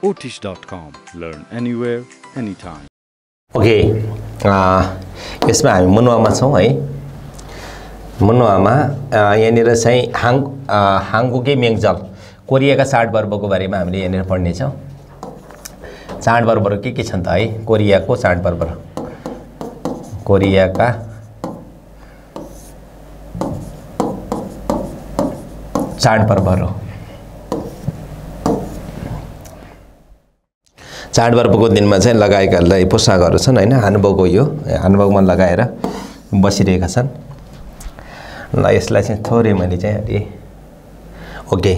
Otish.com. Learn anywhere, anytime. Okay यसमा हामी मनुवामा छौं है मनुवामा यहाँनिर चाहिँ हाङगुगे मेङजल कोरियाका चाडपर्वको बारेमा हामीले यहाँनिर पढ्ने छौं चाडपर्वहरू के छन् त है कोरियाको चाडपर्वहरू कोरियाका चाडपर्वहरू चाडपर्वको दिनमा चाहिँ लगाएकालाई पोसाकहरू छन् हैन हानबोगको यो हानबोगमा लगाएर बसिरहेका छन् ल यसलाई चाहिँ थोरै मैले चाहिँ अलि ओके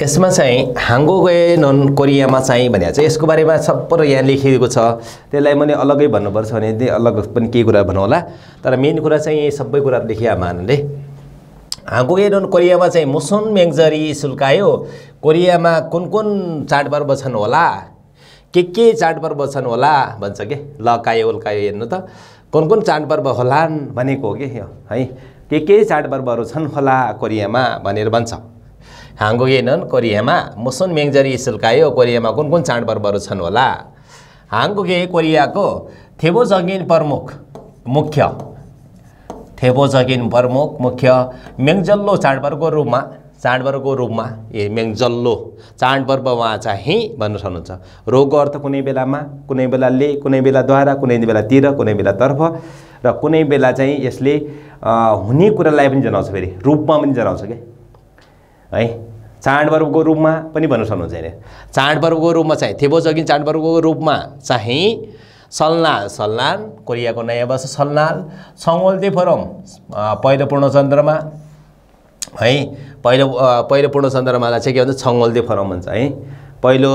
यसमा चाहिँ हाङगुगे नन कोरियामा चाहिँ भने चाहिँ यसको बारेमा सबै यहाँ लेखिएको छ त्यसलाई मैले अलग्गै भन्नुपर्छ भने चाहिँ अलग पनि केही कुरा भन्नु होला तर मेन कुरा चाहिँ सबै कुरा लेखिया मानले हाङगुगे नन कोरियामा चाहिँ मुसन मेङजरी सुल्कायो कोरियामा कुन चाडपर्व छन् होला के चाडपर्व छन् होला भन्छ के लकायो उल्कायो हेर्नु त कुन चाडपर्व होलान् भनेको हो के है के चाडपर्वहरू छन् होला कोरियामा भनेर भन्छ हाङगुगे नन कोरियामा मुसन मेङजरी सुल्कायो कोरियामा कुन चाडपर्वहरू छन् होला हाङगुगे कोरियाको थेबोजगिन प्रमुख मुख्य मेङजल्लो चाडपर्वको रूपमा ए मेङजल्लो चाडपर्वमा चाहिँ भन्न सक्नुहुन्छ रोगको अर्थ कुनै बेलामा कुनै बेलाले कुनै बेलाद्वारा कुनै बेलातिर कुनै बेलातर्फ र कुनै बेला चाहिँ यसले हुने कुरालाई पनि जनाउँछ फेरि रूपमा पनि जनाउँछ के है चाडपर्वको रूपमा पनि भन्न सक्नुहुन्छ हैन चाडपर्वको रूपमा चाहिँ थेबोजगिन चाडपर्वको रूपमा चाहिँ सल्नाल कोरियाको नयाँ वर्ष सल्नाल सङ्गोल्दे फोरम पहिलो पूर्ण चन्द्रमा है पहिलो पूर्ण चन्द्रमालाई चाहिँ के भन्छ सङ्गोल्दे फोरम भन्छ है पहिलो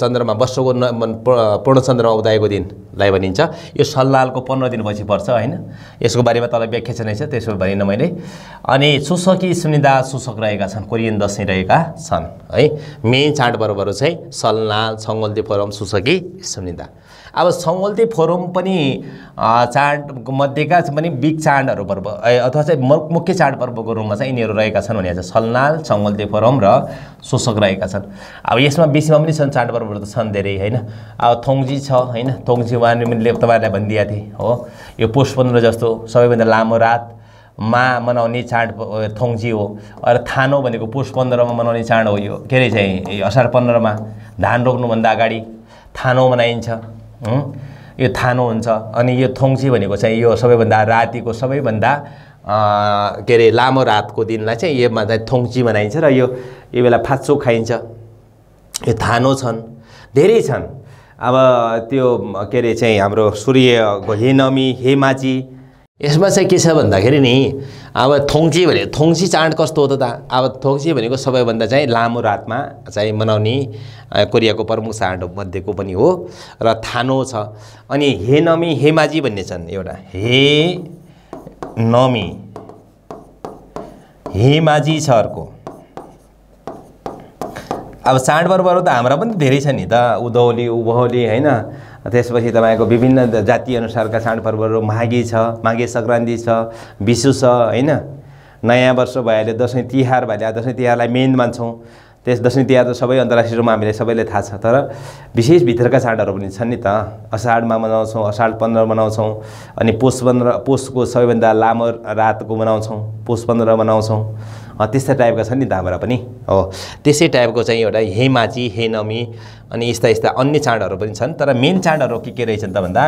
चन्द्रमा वर्षको पूर्ण चन्द्रमा उदाएको दिनलाई भनिन्छ यो सल्लालको 15 दिनपछि पर्छ हैन यसको बारेमा तल व्याख्या छ नै छ त्यसो भनिन मैले अनि सुसकी सुनिदा सुसक रहेका छन् कोरियन दशैं रहेका छन् है मेन चाडपर्वहरू चाहिँ सल्लाल सङ्गोल्दे फोरम सुसकी सुनिदा अब सङ्गोल्दे फोरम पनि चाड मध्येका पनि बिग चाडहरू पर्व अथवा चाहिँ मुख्य चाडपर्वको रूपमा चाहिँ यिनीहरू रहेका छन् भने चाहिँ सल्लाल सङ्गोल्दे फोरम र सुसक रहेका छन् अब यसमा बेसीमा पनि छन् चाडपर्वहरू त छन् धेरै हैन अब थोङजी छ हैन थोङजी मैले तपाईहरुलाई भनिदिएको थिएँ हो यो पुष 15 जस्तो सबैभन्दा लामो रातमा मनाउने चाड थोङजी हो र थानो भनेको पुष 15 मा मनाउने चाड हो यो के रे चाहिँ असार 15 मा धान रोप्नुभन्दा अगाडि थानो मनाइन्छ यो थानो हुन्छ अनि यो थोङजी भनेको चाहिँ यो सबैभन्दा रातिको सबैभन्दा के रे लामो रातको दिनलाई चाहिँ योमा चाहिँ थोङजी मनाइन्छ र यो बेला फाच्चो खाइन्छ यो थानो छन् धेरै छन् अब त्यो के रे चाहिँ हाम्रो सूर्यको हेनमी हेमाजी यसमा चाहिँ के छ भन्दाखेरि नि अब थोङजी भने थोङजी चाड कस्तो हो त अब थोङजी भनेको सबैभन्दा चाहिँ लामो रातमा चाहिँ मनाउने कोरियाको प्रमुख चाड मध्येको पनि हो र थानो छ अनि हेनमी हेमाजी भन्ने छन् एउटा हेनमी हेमाजी छ अर्को अब चाडपर्वहरू त हाम्रा पनि धेरै छ नि त उधौली उभौली हैन त्यसपछि तपाईको विभिन्न जाति अनुसारका चाडपर्वहरू माघे छ माघे संक्रान्ति छ विशु छ हैन नयाँ वर्ष भएले दशैं तिहार भएले दशैं तिहारलाई मेन मान्छौं त्यस दशैं तिहार त सबै अन्तर्राष्ट्रिय रूपमा हामीले सबैले थाहा छ तर विशेष भित्रका चाडहरू पनि छन् नि त अषाढमा मनाउँछौं अषाढ 15 मनाउँछौं अनि पुषको सबैभन्दा लामो रातको मनाउँछौं पुष 15 मनाउँछौं त्यस्ता टाइपका छन् नि त हाम्रा पनि हो त्यसै टाइपको चाहिँ एउटा हेमाजी हेनमी अनि यस्ता अन्य चाडहरू पनि छन् तर मेन चाडहरू के रहेछन् त भन्दा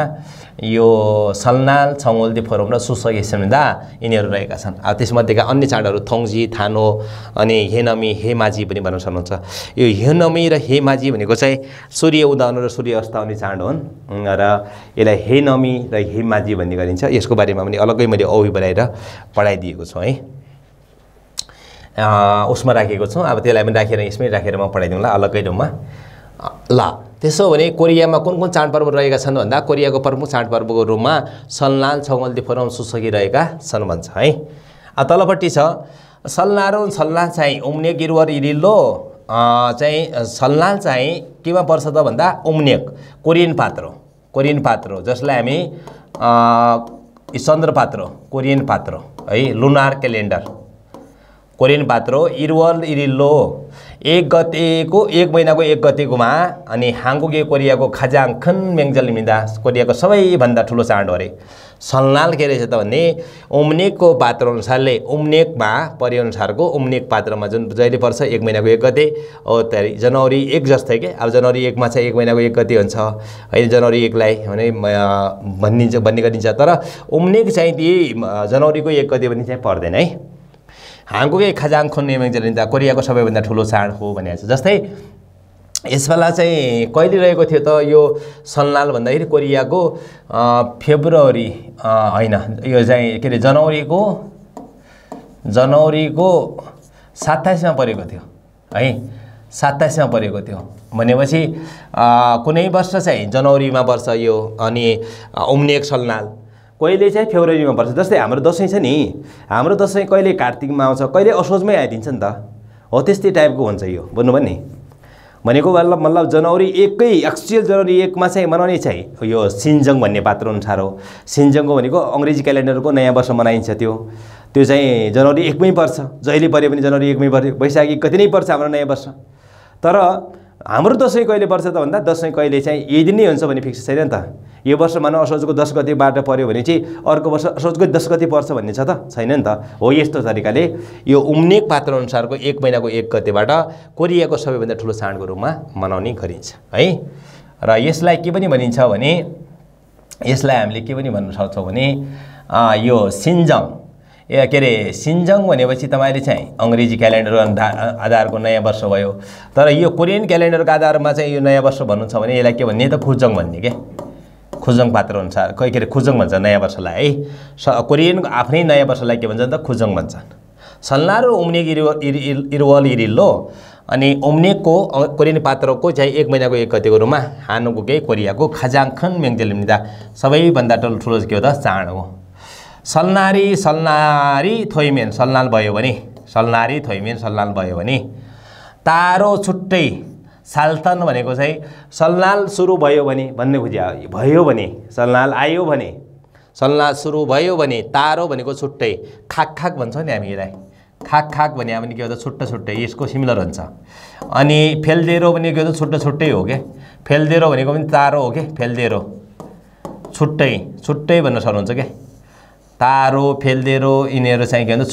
यो सल्नाल सङ्गोल्दे फोरम र सुसकी सुनिदा यिनीहरू रहेका छन् अब त्यसमध्येका अन्य चाडहरू थोङजी थानो अनि हेनमी हेमाजी पनि भन्न सक्नुहुन्छ यो हेनमी र हेमाजी भनेको चाहिँ सूर्य उदाउन र सूर्य अस्ताउने चाड हुन् र यसलाई हेनमी र हेमाजी भन्ने गरिन्छ यसको बारेमा पनि अलग्गै मैले औवी बनाएर पढाइदिएको छु है उसमा राखेको छु अब त्यसलाई पनि राखेर यसमै राखेर म पढाइदिउँला अलग्गै रूपमा ल त्यसो भने कोरियामा कुन चाडपर्व रहेका छन् भन्दा कोरियाको प्रमुख चाडपर्वको रूपमा सल्नाल सङ्गोल्दे फोरम सुसकी रहेका छन् भन्छ है अब तलपट्टि छ सल्नाल चाहिँ उम्नेक इरुवर इरिल्लो चाहिँ सल्नाल चाहिँ केमा पर्छ त भन्दा उम्नेक कोरियन पात्रो जसलाई हामी चन्द्र पात्र कोरियन पात्र है लुनार क्यालेन्डर कोरियन पात्रो इरुवल इरिल्लो 1 गतेको 1 महिनाको 1 गतेकोमा अनि हाङकुके कोरियाको खाजाङखन मेङजलिमिदा कोरियाको सबैभन्दा ठुलो चाड हो अरे। सलनाल के रहेछ त भन्ने उम्नेकको पात्र अनुसारले उम्नेकमा परिअनुसारको उम्नेक पात्रमा जुन जहिले पर्छ 1 महिनाको 1 गते जनवरी 1 जस्तै के अब जनवरी 1 मा चाहिँ 1 महिनाको 1 गते हुन्छ हैन जनवरी 1 लाई भने भन्ने गरिन्छ तर उम्नेक चाहिँ ती जनवरीको 1 गते पनि चाहिँ पर्दैन है। हाङकुके खाजाङखन मेङजलिमिदा कोरियाको सबैभन्दा ठुलो चाड हो भनेको छ। जस्तै यसबेला चाहिँ कहिले रहेको थियो त यो सलनाल भन्दाखेरि कोरियाको फेब्रुअरी हैन यो चाहिँ के अरे जनवरीको 27 मा परेको थियो है 27 मा परेको थियो भनेपछि कुनै वर्ष चाहिँ जनवरीमा पर्छ यो अनि उम्नेक सलनाल कहिले चाहिँ फेब्रुअरीमा पर्छ। जस्तै हाम्रो दशैं छ नि हाम्रो दशैं कहिले कार्तिकमा आउँछ कहिले असोजमै आइदिन्छ नि त हो त्यस्तै टाइपको हुन्छ यो बुझ्नुभयो नि भनेको मतलब जनवरी 1 कै एक्चुअल जनवरी 1 मा चाहिँ मनाउने चाहिँ यो सिन्जङ भन्ने पात्र अनुसार हो। सिन्जङको भनेको अंग्रेजी क्यालेन्डरको नयाँ वर्ष मनाइन्छ त्यो चाहिँ जनवरी 1 मै पर्छ जहिले परे पनि जनवरी 1 मै पर्छ वैशाख 1 गते नै पर्छ हाम्रो नयाँ वर्ष। तर हाम्रो दशैं कहिले पर्छ त भन्दा दशैं कहिले चाहिँ यही दिन नै हुन्छ भने फिक्स छैन नि त यो वर्ष मानव असोजको 10 गतेबाट पर्यो भने चाहिँ अर्को वर्ष असोजको 10 गते पर्छ भन्ने छ त छैन नि त हो। यस्तो तरिकाले यो उम्नेक पात्र अनुसारको 1 महिनाको 1 गतेबाट कोरियाको सबैभन्दा ठुलो चाडको रूपमा मनाउने गरिन्छ है। र यसलाई के पनि भनिन्छ भने यसलाई हामीले के पनि भन्न सक्छौं भने यो सिन्जङ के अरे सिन्जङ भनेपछि तपाईले चाहिँ अंग्रेजी क्यालेन्डर आधारको नयाँ वर्ष भयो तर यो कोरियन क्यालेन्डरको आधारमा चाहिँ यो नयाँ वर्ष भन्नु छ भने यसलाई के भन्ने त खुजङ भन्ने के खुजङ पात्र अनुसार के अरे खुजङ भन्छ नयाँ वर्षलाई है। कोरियनको आफ्नै नयाँ वर्षलाई के भन्छन् त खुजङ भन्छन्। सलनाल र उम्नेक इरुवल इरिल्लो अनि उम्नेकको कोरियन पात्रको चाहिँ 1 महिनाको 1 गतेको रूपमा हाङकुके कोरियाको खाजाङखन मेङजलिमिदा सबैभन्दा ठुलो के हो त चाड हो। सलनारी थोइमेन सलनाल भयो भने सलनारी थोइमेन सलनाल भयो भने तारो छुट्टै साल्तन भनेको चाहिँ सलनाल सुरु भयो भने भन्ने बुझ्या भयो भने सलनाल आयो भने सलनाल सुरु भयो भने तारो भनेको छुट्टै खाक भन्छौं नि हामी यसलाई खाक भने पनि के हो त छुट्टै यसको सिमिलर हुन्छ। अनि फेलदेरो पनि के हो त छुट्टै हो के फेलदेरो भनेको पनि तारो हो के फेलदेरो छुट्टै भन्न सक्नुहुन्छ के तारो फेलदेरो यिनीहरू चाहिँ के भन्छ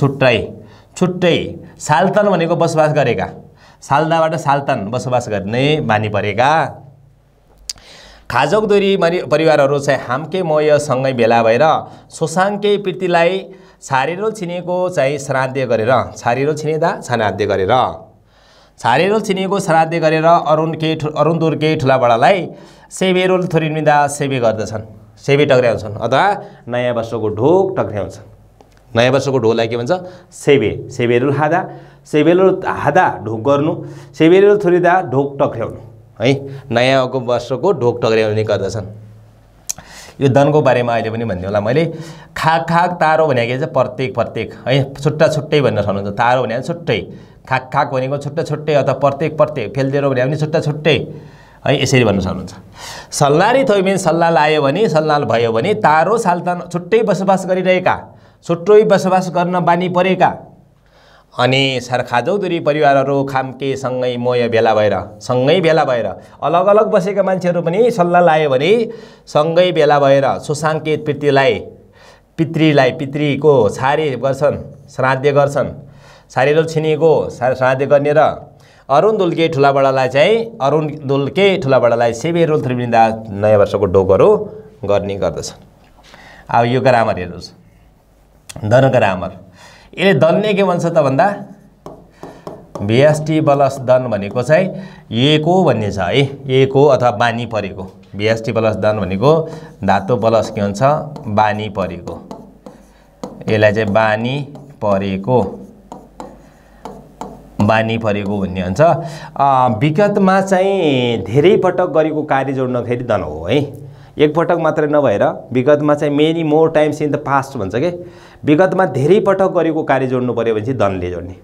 छुट्टै। साल्तन भनेको बसोबास गरेका साल्दाबाट साल्तन बसोबास गर्ने बानी परेका। खाजोकदोरी परिवारहरू चाहिँ हाम्के मोयसँगै भेला भएर सोसाङके प्रीतिलाई छारेरो छिनेको चाहिँ श्राद्ध गरेर छारेरो छिनेको श्राद्ध गरेर अरुण दुर्के ठुला बडालाई सेबेरोल थोरिमिदा सेबे गर्दछन् सेबे टक्र्याउँछन् अथवा नयाँ वर्षको ढोक टक्र्याउँछन्। नयाँ वर्षको ढोकलाई के भन्छ सेबेरुल हादा ढोक गर्नु सेबेरुल थोरिदा ढोक टक्र्याउनु है नयाँ वर्षको ढोक टक्र्याउने गर्दछन्। यो दनको बारेमा अहिले पनि भन्ने होला मैले खाक तारो भनेको चाहिँ प्रत्येक है छुट्टै भन्न सक्नुहुन्छ। तारो भनेको छुट्टै खाक भनेको छुट्टै अथवा प्रत्येक फेलदेरो भने पनि छुट्टै है यसरी भन्न सक्नुहुन्छ। सलनारी थोइमेन सलनाल आयो भने सलनाल भयो भने तारो साल्तन छुट्टै बसोबास गरिरहेका छुट्टै बसोबास गर्न बानी परेका अनि खाजोकदोरी परिवारहरू खाम्के सँगै भेला भएर अलग अलग बसेका मान्छेहरू पनि सलनाल आयो भने सँगै भेला भएर सोसाङके पितृको छारे गर्छन् श्राद्ध गर्छन् छारेरो छिनेको श्राद्ध गर्ने र अरुण दुल्के ठुला बडालाई सेबेरोल थ्रिमिदा नयाँ वर्षको ढोकहरू गर्ने गर्दछन्। अब यो ग्रामर हेर्नुहोस् दन ग्रामर यसले दनले के भन्छ त भन्दा बीएसटी प्लस दन भनेको चाहिँ एको भन्ने छ है एको अथवा बानी परेको बीएसटी प्लस दन भनेको धातु प्लस के हुन्छ बानी परेको यसलाई चाहिँ बानी परेको भन्ने हुन्छ। विगतमा चाहिँ धेरै पटक गरेको कार्य जोड्नखेरि दन हो है एक पटक मात्र नभएर विगतमा चाहिँ many more times in the past भन्छ के विगतमा धेरै पटक गरेको कार्य जोड्नु पर्यो भने चाहिँ दनले जोड्ने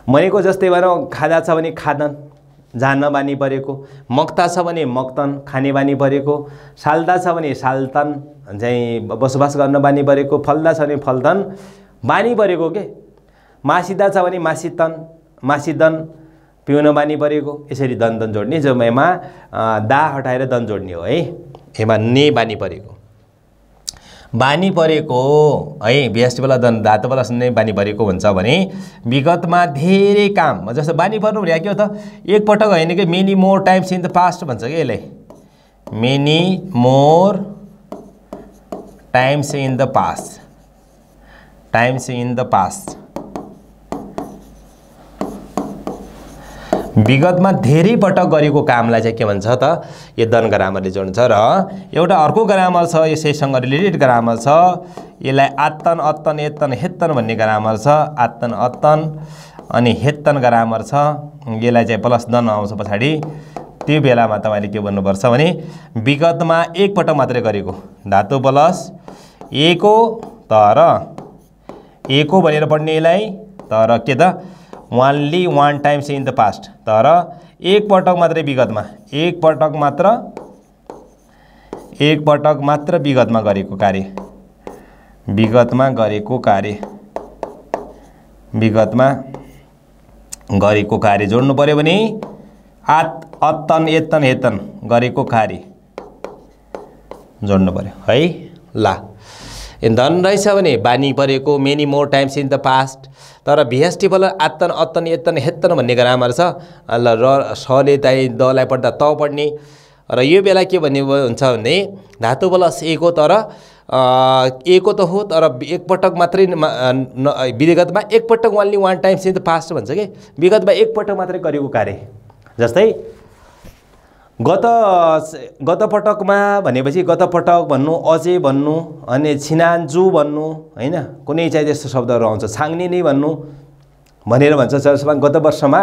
भनेको जस्तै भएर खादा छ भने खादन जान्न बानी परेको मक्ता छ भने मक्तन खाने बानी परेको साल्दा छ भने साल्तन चाहिँ बसोबास गर्न बानी परेको फल्दा छ भने फल्दन बानी परेको के मासिदा छ भने मासिदन पिउन बानी परेको यसरी दन दन जोड्ने जो एमा दा हटाएर दन जोड्ने हो है एमा ने बानी परेको है व्यष्टि बेला दन धातु बेला नै बानी परेको हुन्छ भने विगतमा धेरै काम जस्तो बानी पर्नु भने के हो त एक पटक हैन के many more times in the past भन्छ के यसले many more times in the past विगतमा धेरै पटक गरेको कामलाई चाहिँ के भन्छ त यो दन ग्रामरले जोड्छ र एउटा अर्को ग्रामर छ यसैसँग रिलेटेड ग्रामर छ यसलाई आत्तन अत्तन एत्तन हेत्तन भन्ने ग्रामर छ आत्तन अत्तन अनि हेत्तन ग्रामर छ यसलाई चाहिँ प्लस दन आउँछ पछाडी त्यो बेलामा तपाईले के भन्नुपर्छ भने विगतमा एक पटक मात्रै गरेको धातु प्लस एको तर एको भनेर पढ्ने यसलाई तर के त only one times in the past तर एक पटक मात्रै विगतमा एक पटक मात्र विगतमा गरेको कार्य जोड्नु पर्यो भने अत्तन एत्तन हेतन गरेको कार्य जोड्नु पर्यो है ला धन रहेछ भने बानी परेको many more times in the past तर भिएसटी बल आत्तन अत्तन एत्तन हेत्तन भन्ने ग्रामर छ ल र सले दाइ दलाई पढ्दा त पढ्ने र यो बेला के भन्ने हुन्छ भने धातु प्लस एको तर एको त हो तर एक पटक मात्रै विगतमा एक पटक only one times in the past भन्छ के विगतमा एक पटक मात्रै गरेको कार्य जस्तै गत पटकमा भनेपछि गत पटक भन्नु अझै भन्नु अनि छिनान्जु भन्नु हैन कुनै चाहिँ त्यस्तो शब्दहरू आउँछ छाङ्ने नै भन्नु भनेर भन्छ जसमा गत वर्षमा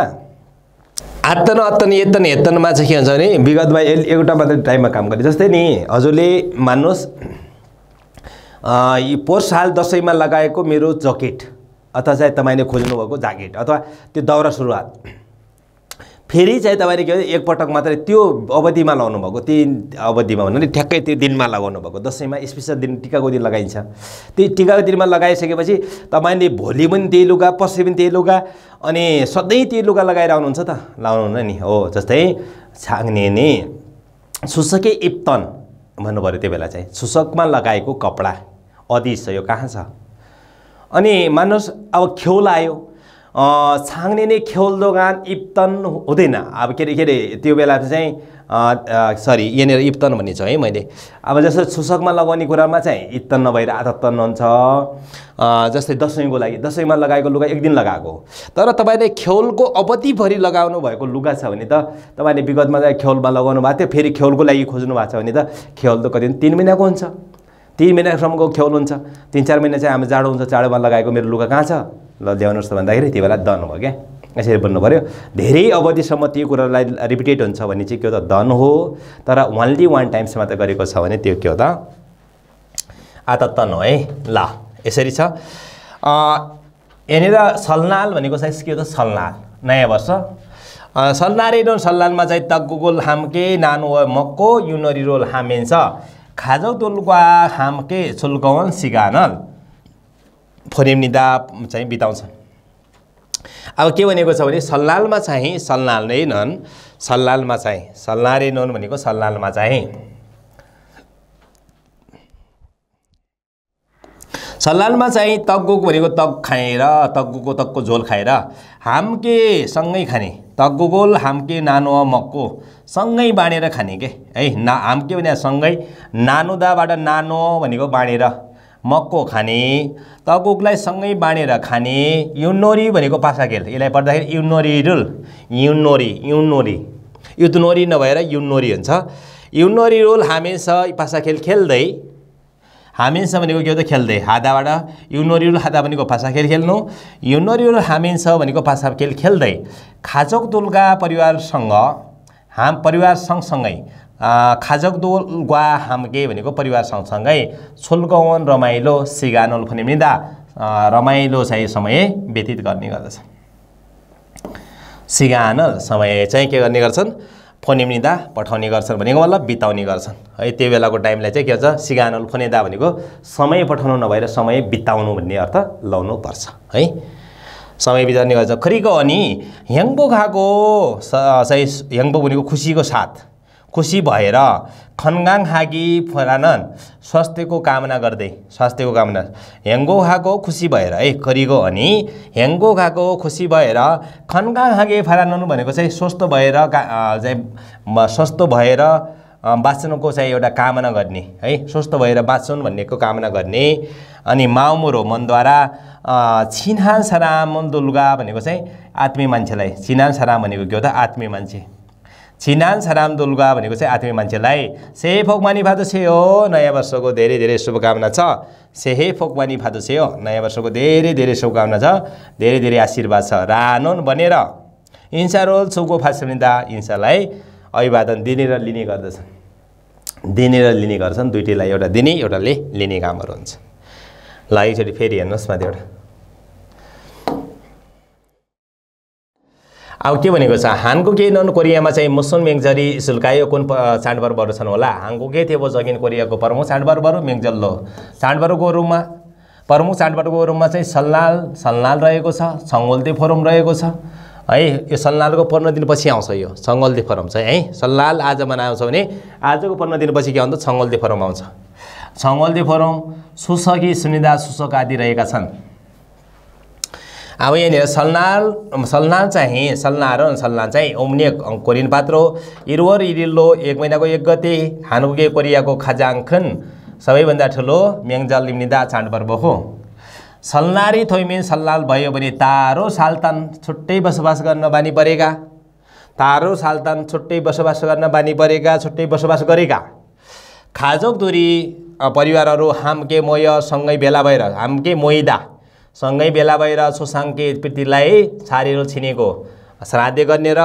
आत्तन अत्तन एत्तन हेत्तनमा चाहिँ के हुन्छ भने विगतमा एउटा मात्रै टाइममा काम गरे जस्तै नि हजुरले मान्नुहोस् यो पोहोर साल दशैंमा लगाएको मेरो जकेट अथवा चाहिँ तपाईले खोज्नु भएको ज्याकेट अथवा त्यो दौरा सुरुवात फेरि चाहिँ तपाईले के एक पटक मात्रै त्यो अवधिमा लगाउनु भएको त्यो अवधिमा भन्नु नि ठ्याक्कै त्यो दिनमा लगाउनु भएको दशैंमा स्पेशल दिन टीकाको दिन लगाइन्छ त्यो टीकाको दिनमा लगाइसकेपछि तपाईले भोलि पनि त्यही लुगा पर्सि पनि त्यही लुगा अनि सधैँ त्यही लुगा लगाएर आउनुहुन्छ त लाउनुहुन्न नि हो जस्तै छाङ्ने नि सुसके इप्तन भन्नु पर्यो त्यो बेला चाहिँ सुसकमा लगाएको कपडा अदिस यो कहाँ छ अनि मान्नुहोस् अब खेल आयो छाङ्ने नै खेल दोकान इप्तन हुँदैन अब के अरे त्यो बेला चाहिँ सरी यहाँनिर इप्तन भन्ने छ है मैले अब जस्तो सुसकमा लगाउने कुरामा चाहिँ इप्तन नभएर आदत्तन हुन्छ जस्तै दशैंको लागि दशैंमा लगाएको लुगा एक दिन लगाएको तर तपाईले खेलको अवधिभरि लगाउनु भएको लुगा छ भने त तपाईले विगतमा चाहिँ खेलमा लगाउनु भएको थियो फेरि खेलको लागि खोज्नु भएको छ भने त खेल त कति 3 महिनाको हुन्छ 3 महिनासम्मको खेल हुन्छ 3-4 महिना चाहिँ हामी जाडो हुन्छ जाडोमा लगाएको मेरो लुगा कहाँ छ ल ल्याउनुहोस् त भन्दाखेरि त्यो बेला दन हो क्या यसरी भन्नु पर्यो धेरै अवधिसम्म त्यो कुरालाई रिपिटेड हुन्छ भने चाहिँ के हो त दन हो तर ओन्ली वान टाइम्स मात्र गरेको छ भने त्यो के हो त आदत्तन हो है ल यसरी छ यहाँनिर सलनाल भनेको चाहिँ के हो त सलनाल नयाँ वर्ष सलनारे रोल सलनालमा चाहिँ तग्गुगोल हामके नानो मक्को युनरी रोल हामेन्छ खाजौ तोलुका हामके सुल्कवन सिगानल फोनेम निदा चाहिँ बिताउँछ अब के भनेको छ भने सल्लालमा चाहिँ सल्लाल नै नन सल्लालमा चाहिँ सल्लारे नन भनेको सल्लालमा चाहिँ सल्लालमा चाहिँ तग्गुको भनेको तग खाएर तग्गुको तगको झोल खाएर हामके सँगै खाने तग्गुगोल हामके नानो मक्को सँगै बाँडेर खाने के है ना हामके भने सँगै नानुदाबाट नानो भनेको बाँडेर मक्को खाने तगुकलाई सँगै बाँडेर खाने युनोरी भनेको पासा खेल यसलाई पढ्दाखेरि युनोरी रुल युनोरी युनोरी युनोरी नभएर युनोरी हुन्छ युनोरी रोल हामीस पासा खेल खेल्दै हामीस भनेको के हो त खेल्दै हादाबाट युनोरी रोल हादा भनेको पासा खेल खेल्नु युनोरी रोल हामीस भनेको पासा खेल खेल्दै खाजोक दुल्गा परिवारसँग परिवार सँगसँगै खाजक दोल ग्वा हामके भनेको परिवार सँगसँगै छुल्कवन रमाइलो सिगानोल फनिमिदा रमाइलो चाहिँ समय व्यतीत गर्ने गर्दछ सिगानल समय चाहिँ के गर्ने गर्छन् फोनिमिदा पठाउने गर्छन् भनेको मतलब बिताउने गर्छन् है त्यो बेलाको टाइमलाई चाहिँ के भन्छ सिगानल फोनेदा भनेको समय पठाउनु नभएर समय बिताउनु भन्ने अर्थ लाउनु पर्छ है समय बिताउने गर्छ खरिको अनि ह्याङबो खाको चाहिँ ह्याङबो भनेको खुसीको साथ खुसी भएर खनगाङ हागी फरानन स्वास्थ्यको कामना गर्दै स्वास्थ्यको कामना ह्याङ्गो खाको खुसी भएर है खरिको अनि ह्याङ्गो खाको खुसी भएर खनगाङ हागे फरानन भनेको चाहिँ स्वस्थ भएर स्वस्थ भएर बाँच्नुको चाहिँ एउटा कामना गर्ने है स्वस्थ भएर बाँच्छन् भन्नेको कामना गर्ने अनि माउमुरो मनद्वारा छिनान सराम दुल्गा भनेको चाहिँ आत्मीय मान्छेलाई छिनान सराम भनेको के हो त आत्मीय मान्छे छिनान सराम दुल्गा भनेको चाहिँ आत्मीय मान्छेलाई सेहे फोकमानी फादो छे हो नयाँ वर्षको धेरै धेरै शुभकामना छ सेहे फोकमानी फादो छे हो नयाँ वर्षको धेरै धेरै शुभकामना छ धेरै धेरै आशीर्वाद छ रानोन बनेर हिंसा रोल चौको फाँसिदा हिंसालाई अभिवादन दिने र लिने गर्दछन् दिने र लिने गर्छन् दुईटैलाई एउटा दिने एउटाले लिने कामहरू हुन्छ ल एकचोटि फेरि हेर्नुहोस् माथि एउटा अब के भनेको छ हानको के नन कोरियामा चाहिँ मुसन मेङजरी सुल्कायो कुन चाडपर्वहरू छन् होला हानको के थियो जगिन कोरियाको प्रमुख चाडपर्वहरू मेङजल्लो चाडपर्वको रूपमा प्रमुख चाडपर्वको रूपमा चाहिँ सल्लाल रहेको छ छङ्गोल्ते फोरम रहेको छ है यो सल्लालको 15 दिनपछि आउँछ यो छङ्गोल्ते फोरम चाहिँ है सल्लाल आज मनाउँछ भने आजको 15 दिनपछि के आउँछ छङ्गोल्ते फोरम आउँछ छङ्गोल्ते फोरम सुसकी सुनिदा सुसक आदि रहेका छन् अब यहाँनिर सल्लाल चाहिँ ओम्ने कोरियन पात्रो इरुवर इरिल्लो 1 महिनाको 1 गते हानुगे कोरियाको खाजाङखन सबैभन्दा ठुलो मेङजल लिम्निदा चाडपर्व हो सल्लारी थोइमेन सल्लाल भयो भने तारो सालतान छुट्टै बसोबास गर्न बानी परेका तारो सालतान छुट्टै बसोबास गर्न बानी परेका छुट्टै बसोबास गरेका खाजोक दूरी परिवारहरू हामके मोय सँगै बेला भएर हामके मोइदा सँगै बेला भएर सोसाङके प्रीतिलाई छारेर छिनेको श्राद्ध गर्ने र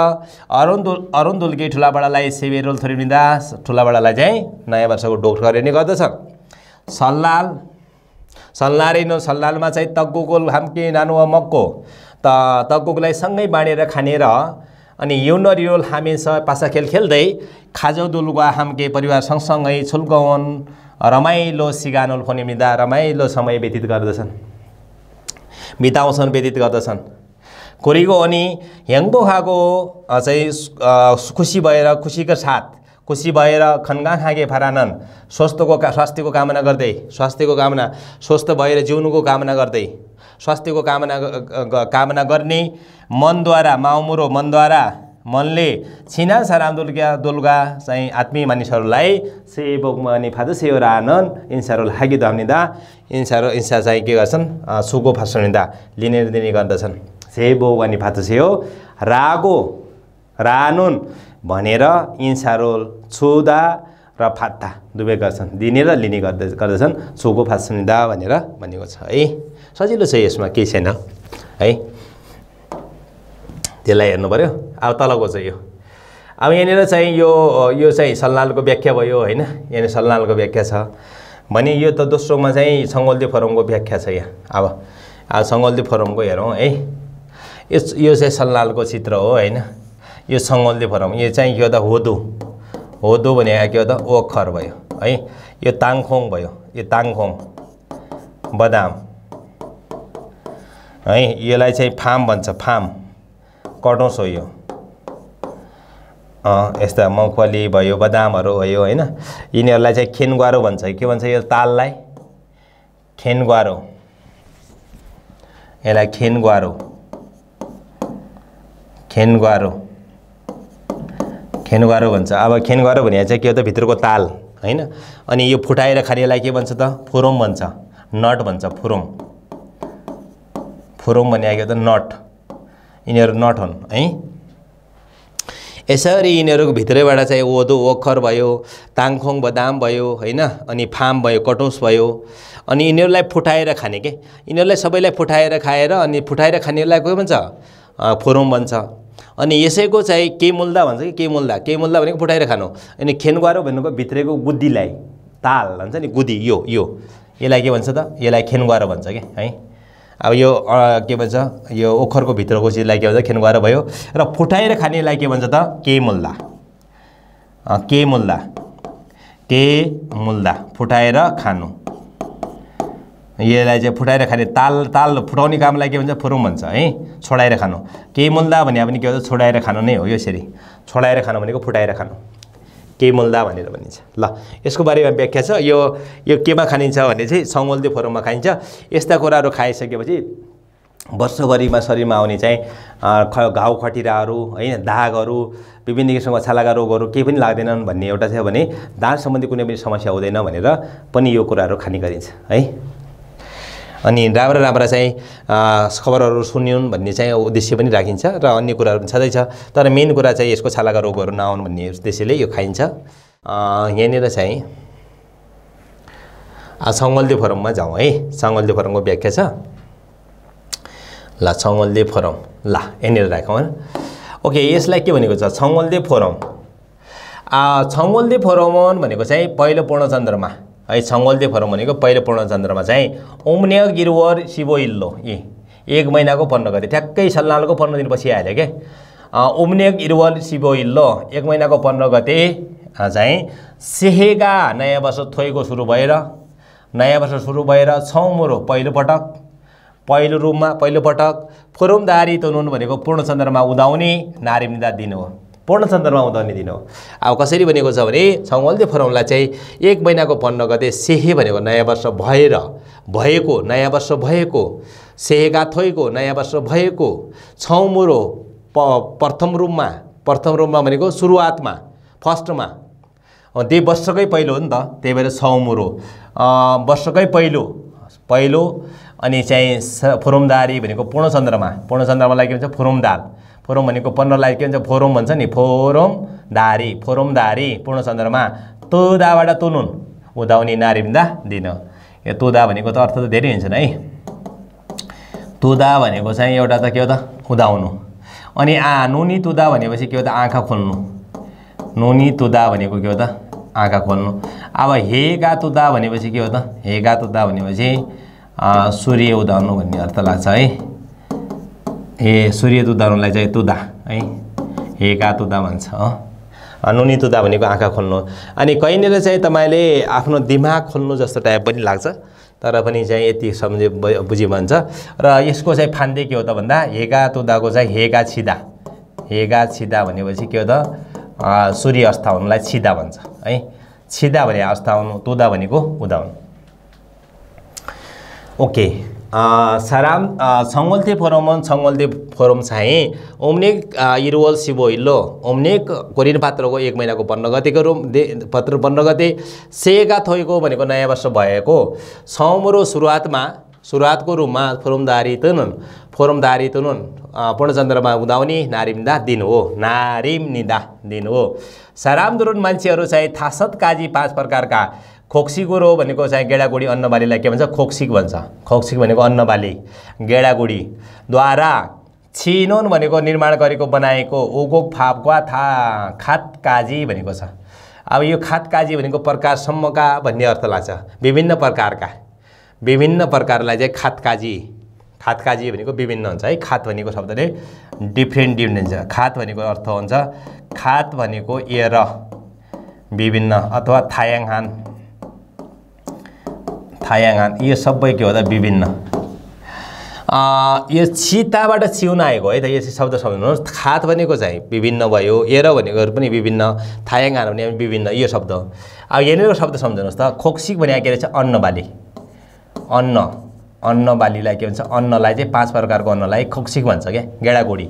अरुण दुल्के ठुलाबडालाई सेवेरोल थोरिमिदा ठुलाबडालाई चाहिँ नयाँ वर्षको डोक गर्ने गर्दछ सल्लालमा चाहिँ तग्गुको हाम्के नानु मक्को तग्गुकोलाई सँगै बाँडेर खाने र अनि युनरियोल हामीस पासा खेल खेल्दै खाजो दुलुगा हाम्के परिवार सँगसँगै छुल्काउन रमाइलो सिगानोल फोनिमिदा रमाइलो समय व्यतीत गर्दछन् व्यतीत गर्दछन् कोरिको अनि ह्याङ्बो खाको चाहिँ खुसी भएर खुसीको साथ खुसी भएर खनगाङ खागे फरानन स्वास्थ्यको कामना गर्दै स्वस्थ भएर जिउनुको कामना गर्दै स्वास्थ्यको कामना गर्ने मनद्वारा माउमुरो मनले छिना सराम दुल्गा चाहिँ आत्मीय मानिसहरूलाई सेबोकमा अनि फादो सेयो रानन इन्सारोल हागी धाम्निदा इन्सा चाहिँ के गर्छन् सुगो फास्निदा लिने दिने गर्दछन् सेबोक अनि फादो सेयो रागो रानुन भनेर इन्सारोल छुदा र फात्ता दुवै गर्छन् दिने र लिने गर्दछन् सुगो फास्निदा भनेर भनेको छ है सजिलो छ यसमा केही छैन है त्यसलाई हेर्नु पर्यो अब तलको चाहिँ यो अब यहाँनिर चाहिँ यो चाहिँ सल्लालको व्याख्या भयो हैन यहाँनिर सल्लालको व्याख्या छ भने यो त दोस्रोमा चाहिँ छङ्गोल्ते फोरमको व्याख्या छ यहाँ अब छङ्गोल्ते फोरमको हेरौँ है यो चाहिँ सल्लालको चित्र हो हैन यो छङ्गोल्ते फोरम यो चाहिँ के हो त होदो भने के हो त ओखर भयो है यो ताङखोङ भयो यो ताङखोङ बदाम है यसलाई चाहिँ फाम भन्छ फाम कटोस हो यो यस्ता मौखली भयो बदामहरू भयो हैन यिनीहरूलाई चाहिँ खेनग्वारो भन्छ के भन्छ यो ताललाई खेनग्वारो यसलाई खेनग्वारो भन्छ अब खेनग्वारो भने चाहिँ के हो त भित्रको ताल हैन अनि यो फुटाएर खानेलाई के भन्छ त फुरुम भन्छ नट भन्छ फुरुम भने के हो त नट यिनीहरू नट हुन् है यसरी यिनीहरूको भित्रैबाट चाहिँ ओदो ओखर भयो ताङखोङ बदाम भयो हैन अनि फाम भयो कटोस भयो अनि यिनीहरूलाई फुटाएर खाने के यिनीहरूलाई सबैलाई फुटाएर खाएर अनि फुटाएर खानेलाई के भन्छ फोरम भन्छ अनि यसैको चाहिँ केमुल्दा भन्छ कि केमुल्दा भनेको फुटाएर खानु अनि खेनग्वारो भनेको भित्रको गुद्दीलाई ताल भन्छ नि गुदी यो यसलाई के भन्छ त यसलाई खेनग्वारो भन्छ के है अब यो के भन्छ यो ओखरको भित्रको चिजलाई के भन्छ खेनग्वारो भयो र फुटाएर खानेलाई के भन्छ त केमुल्दा फुटाएर खानु यसलाई चाहिँ फुटाएर खाने ताल फुटाउने कामलाई के भन्छ फुरुम भन्छ है छोडाएर खानु केही मुल्दा भने पनि के भन्छ छोडाएर खानु नै हो यसरी छोडाएर खानु भनेको फुटाएर खानु केही मुल्दा भनेर भनिन्छ ल यसको बारेमा व्याख्या छ यो केमा खानिन्छ भने चाहिँ सङ्गोल्दे फोरममा खाइन्छ यस्ता कुराहरू खाइसकेपछि वर्षभरिमा शरीरमा आउने चाहिँ घाउ खटिराहरू हैन दागहरू विभिन्न किसिमका छालाका रोगहरू केही पनि लाग्दैनन् भन्ने एउटा छ भने दाँत सम्बन्धी कुनै पनि समस्या हुँदैन भनेर पनि यो कुराहरू खाने गरिन्छ है अनि राम्रा चाहिँ खबरहरू सुन्युन् भन्ने चाहिँ उद्देश्य पनि राखिन्छ र अन्य कुराहरू पनि छँदैछ तर मेन कुरा चाहिँ यसको छालाका रोगहरू नआउन् भन्ने उद्देश्यले यो खाइन्छ यहाँनिर चाहिँ सङ्गोल्दे फोरममा जाउँ है सङ्गोल्दे फोरमको व्याख्या छ ल सङ्गोल्दे फोरम ल यहाँनिर राखौँ ओके यसलाई के भनेको छ सङ्गोल्दे फोरम छङ्गोल्दे फोरमन भनेको चाहिँ पहिलो पूर्णचन्द्रमा है छङ्गोल्दे फोरम भनेको पहिलो पूर्णचन्द्रमा चाहिँ उम्न्य गिरुवर शिवो इल्लो एक महिनाको 15 गते ठ्याक्कै सल्लालको 15 दिनपछि आइहाल्यो क्या उम्न्य गिरुवर शिवो इल्लो एक महिनाको 15 गते चाहिँ सेहेगा नयाँ वर्ष थोइको सुरु भएर नयाँ वर्ष सुरु भएर छौमुरो पहिलो रूपमा पहिलो पटक फोरमदारी तनुन भनेको पूर्णचन्द्रमा उदाउने नारीमृदा दिन हो पूर्णचन्द्रमा उदाउने दिन हो अब कसरी बनेको छ भने सङ्गोल्दे फोरमलाई चाहिँ एक महिनाको 15 गते सेहे भनेको नयाँ वर्ष भएको नयाँ वर्ष भएको सेहेगा थोइको नयाँ वर्ष भएको छौमुरो प्रथम रूपमा भनेको सुरुवातमा फर्स्टमा त्यही वर्षकै पहिलो हो नि त त्यही भएर छौमुरो वर्षकै पहिलो अनि चाहिँ फोरमदारी भनेको पूर्णचन्द्रमालाई के भन्छ फोरमदार फोरम भनेको 15 लाई के भन्छ फोरम भन्छ नि फोरमदारी पूर्णचन्द्रमा तोदाबाट तुनुन उदाउने नारीमृदा दिन यो तोदा भनेको त अर्थ त धेरै हुन्छ है तोदा भनेको चाहिँ एउटा त के हो त उदाउनु अनि नुनी तुदा भनेपछि के हो त आँखा खोल्नु नुनी तुदा भनेको के हो त आँखा खोल्नु अब हेगा तुदा भनेपछि के हो त हेगा तुदा भनेपछि सूर्य उदाउनु भन्ने अर्थ लाग्छ है सूर्य उदाउनुलाई चाहिँ तुदा है हेगा तुदा भन्छ नुनी तुदा भनेको आँखा खोल्नु अनि कहीँनिर चाहिँ तपाईले आफ्नो दिमाग खोल्नु जस्तो टाइप पनि लाग्छ तर पनि चाहिँ यति सम्झे बुझी भन्छ र यसको चाहिँ फान्दे के हो त भन्दा हेगा तुदाको चाहिँ हेगा छिदा भनेपछि के हो त सूर्य अस्ताउनुलाई छिदा भन्छ है छिदा भने अस्ताउनु तुदा भनेको उदाउनु ओके छङ्गोल्दे फोरम चाहिँ ओम्नेक इरुवल सिबो इल्लो ओम्नेक कोरिन पात्रको एक महिनाको 15 गतेको रूप 15 गते सेगा थोइको भनेको नयाँ वर्ष भएको छौमुरो सुरुवातको रूपमा फोरमदारी तनुन पूर्णचन्द्रमा उदाउने नारीमृदा दिन हो सरामदुरुन मान्छेहरू चाहिँ थासत काजी 5 प्रकारका खोक्सीको रो भनेको चाहिँ गेडागुडी अन्नबालीलाई के भन्छ खोक्सिक भन्छ खोक्सिक भनेको अन्नबाली गेडागुडी द्वारा छिनोन भनेको निर्माण गरेको बनाएको ओगोक फापका खातकाजी भनेको छ अब यो खातकाजी भनेको प्रकारसम्मका भन्ने अर्थ लाग्छ विभिन्न प्रकारलाई चाहिँ खातकाजी भनेको विभिन्न हुन्छ है खात भनेको शब्दले डिफ्रेन्ट हुन्छ खात भनेको अर्थ हुन्छ खात भनेको एयर विभिन्न अथवा थायाङहान यो सबै के हो त विभिन्न यो छिताबाट छिउन आएको है त यो शब्द सम्झ्नुहोस् खात भनेको चाहिँ विभिन्न भयो एर भनेको पनि विभिन्न थायाङहान भने विभिन्न यो शब्द अब यहाँनिर शब्द सम्झ्नुहोस् त खोक्सिक भने के रहेछ अन्नबाली अन्नबालीलाई के भन्छ अन्नलाई चाहिँ 5 प्रकारको अन्नलाई खोक्सिक भन्छ क्या गेडागुडी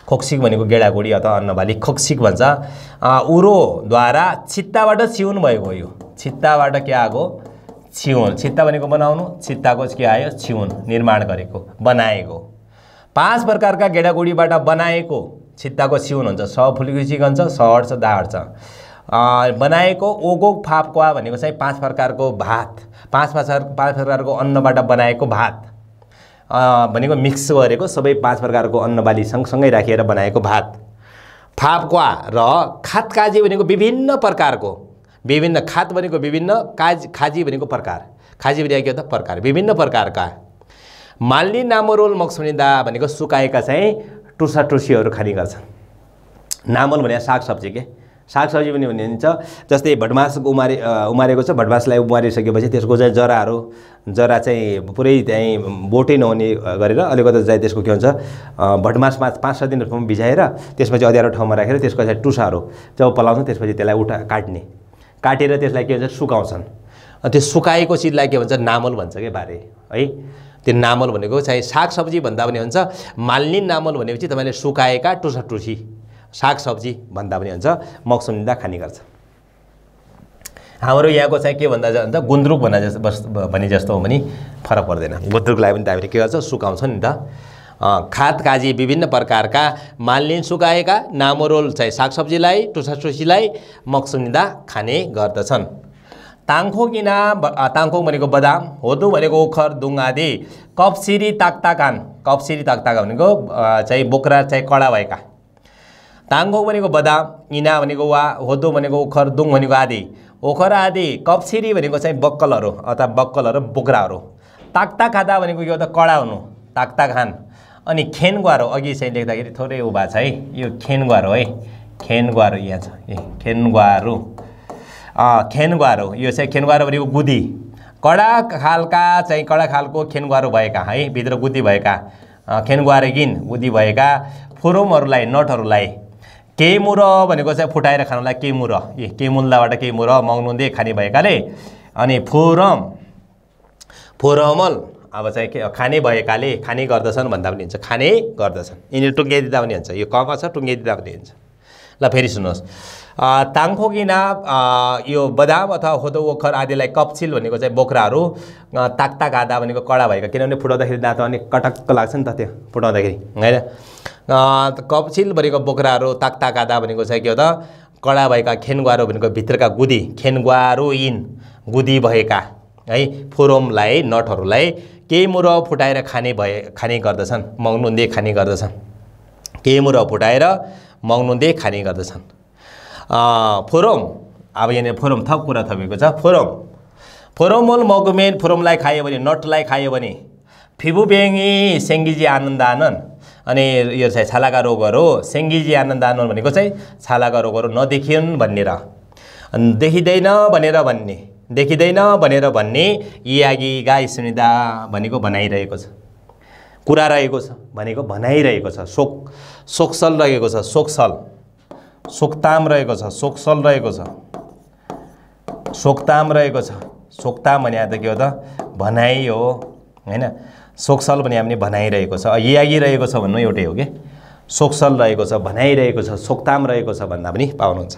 खोक्सिक भनेको गेडागुडी अथवा अन्नबाली खोक्सिक भन्छ उरोद्वारा छित्ताबाट छिउन भएको यो छित्ताबाट के आएको छिउन छित्ता भनेको बनाउनु छित्ताको के आयो छिउन निर्माण गरेको बनाएको 5 प्रकारका गेडागुडीबाट बनाएको छित्ताको छिउन हुन्छ स फुलकुची भन्छ सहर छ दाहर छ बनाएको ओगोक फापक्वा भनेको चाहिँ 5 प्रकारको भात 5 प्रकारको अन्नबाट बनाएको भात भनेको मिक्स गरेको सबै 5 प्रकारको अन्नबाली सँगसँगै राखेर बनाएको भात फापक्वा र खातकाजी भनेको विभिन्न प्रकारको विभिन्न खात भनेको विभिन्न खाजी भनेको प्रकार खाजी भनेको के हो त प्रकार विभिन्न प्रकारका माल्नी नामरोल मक्सुनिदा भनेको सुकाएका चाहिँ टुसा टुसीहरू खाने गर्छन् नामल भने सागसब्जी के सागसब्जी पनि भनिन्छ। जस्तै भटमास उमारेको छ, भटमासलाई उमारिसकेपछि त्यसको चाहिँ जरा चाहिँ पुरै त्यहीँ बोटै नहुने गरेर अलिकति चाहिँ त्यसको के हुन्छ भटमास 5-6 दिनसम्म भिजाएर त्यसपछि अँध्यारो ठाउँमा राखेर त्यसको चाहिँ टुसाहरू जब पलाउँछ त्यसपछि त्यसलाई काटेर त्यसलाई के भन्छ सुकाउँछन्। त्यो सुकाएको चिजलाई के भन्छ नामल भन्छ के बारे है। त्यो नामल भनेको चाहिँ सागसब्जी भन्दा पनि हुन्छ। माल्नी नामल भनेपछि तपाईँले सुकाएका टुसी सागसब्जी भन्दा पनि हुन्छ। मौसमिदा खाने गर्छ। हाम्रो यहाँको चाहिँ के भन्दा जान्छ गुन्द्रुक भने जस्तो हो भने फरक पर्दैन। गुन्द्रुकलाई पनि हामीले के गर्छ सुकाउँछ नि त। खाद काजी विभिन्न प्रकारका माल्नी सुकाएका नामोरोल चाहिँ सागसब्जीलाई टुसीलाई मौसमिदा खाने गर्दछन्। ताङखोङ भनेको बदाम, होदु भनेको ओखर दुङ आदि, कप्सिरी ताक्ताकान भनेको चाहिँ बोक्रा चाहिँ कडा भएका, ताङखोङ भनेको बदाम, इना भनेको वा, होदु भनेको ओखर, दुङ भनेको आदि, ओखर आदि, कप्सिरी भनेको चाहिँ बक्कलहरू अथवा बक्कलहरू बोक्राहरू, ताक्ताखादा भनेको यो त कडा हुनु ताक्ताखान। अनि खेनग्वारो अघि चाहिँ लेख्दाखेरि थोरै उ भएको छ है, यो खेनग्वारो है, खेनग्वारो यहाँ छ खेनग्वारो यो चाहिँ खेनग्वारो भनेको गुदी, कडा खालको खेनग्वारो भएका है, भित्र गुदी भएका खेनग्वारेगिन गुदी भएका फुरुमहरूलाई नटहरूलाई, केमुर भनेको चाहिँ फुटाएर खानलाई केमुर, केमुल्दाबाट केमुर मग्नुन्दे खाने भएकाले, अनि फोरमल अब चाहिँ खाने भएकाले खाने गर्दछन् भन्दा पनि हुन्छ, खाने गर्दछन्। यिनीहरू टुङ्ग्याइदिँदा पनि हुन्छ, यो कमा छ टुङ्ग्याइदिँदा पनि हुन्छ। ल फेरि सुन्नुहोस्, ताङखोगिना यो बदाम अथवा होदो ओखर आदिलाई कप्सिल भनेको चाहिँ बोक्राहरू, ताक्ताक आधा भनेको कडा भएका, किनभने फुटाउँदाखेरि दाँत अनि कटक्क लाग्छ नि त त्यो फुटाउँदाखेरि होइन। कप्सिल भनेको बोक्राहरू, ताक्ताक आधा भनेको चाहिँ के हो त कडा भएका, खेनग्वारो भनेको भित्रका गुदी, खेनग्वारो इन गुदी भएका है, फोरमलाई नटहरूलाई केमुर फुटाएर खाने गर्दछन्, मग्नुन्दे खाने गर्दछन्, केमुर फुटाएर मग्नुन्दे खाने गर्दछन्। फोरम अब यहाँनिर फोरम थप कुरा थपेको छ। फोरमोल मगुमेन फोरमलाई खायो भने, नटलाई खायो भने, फिबुबेङ्गी सेङ्गिजी आनन्दानन, अनि यो चाहिँ छालाका रोगहरू, सेङ्गिजी आनन्दानन भनेको चाहिँ छालाका रोगहरू नदेखिन् भनेर, देखिँदैन भनेर भन्ने यागी गाई सुनिदा भनेको भनाइरहेको छ, कुरा रहेको छ भनेको भनाइरहेको छ, सोक्सल रहेको छ, सोक्ताम रहेको छ, सोक्सल रहेको छ, सोक्ताम रहेको छ। सोक्ताम भने त के हो त भनाइ हो हैन, सोक्सल भने हामीले भनाइरहेको छ, यागी रहेको छ भन्नु एउटै हो के, सोक्सल रहेको छ, भनाइरहेको छ, सोक्ताम रहेको छ भन्दा पनि पाउनुहुन्छ।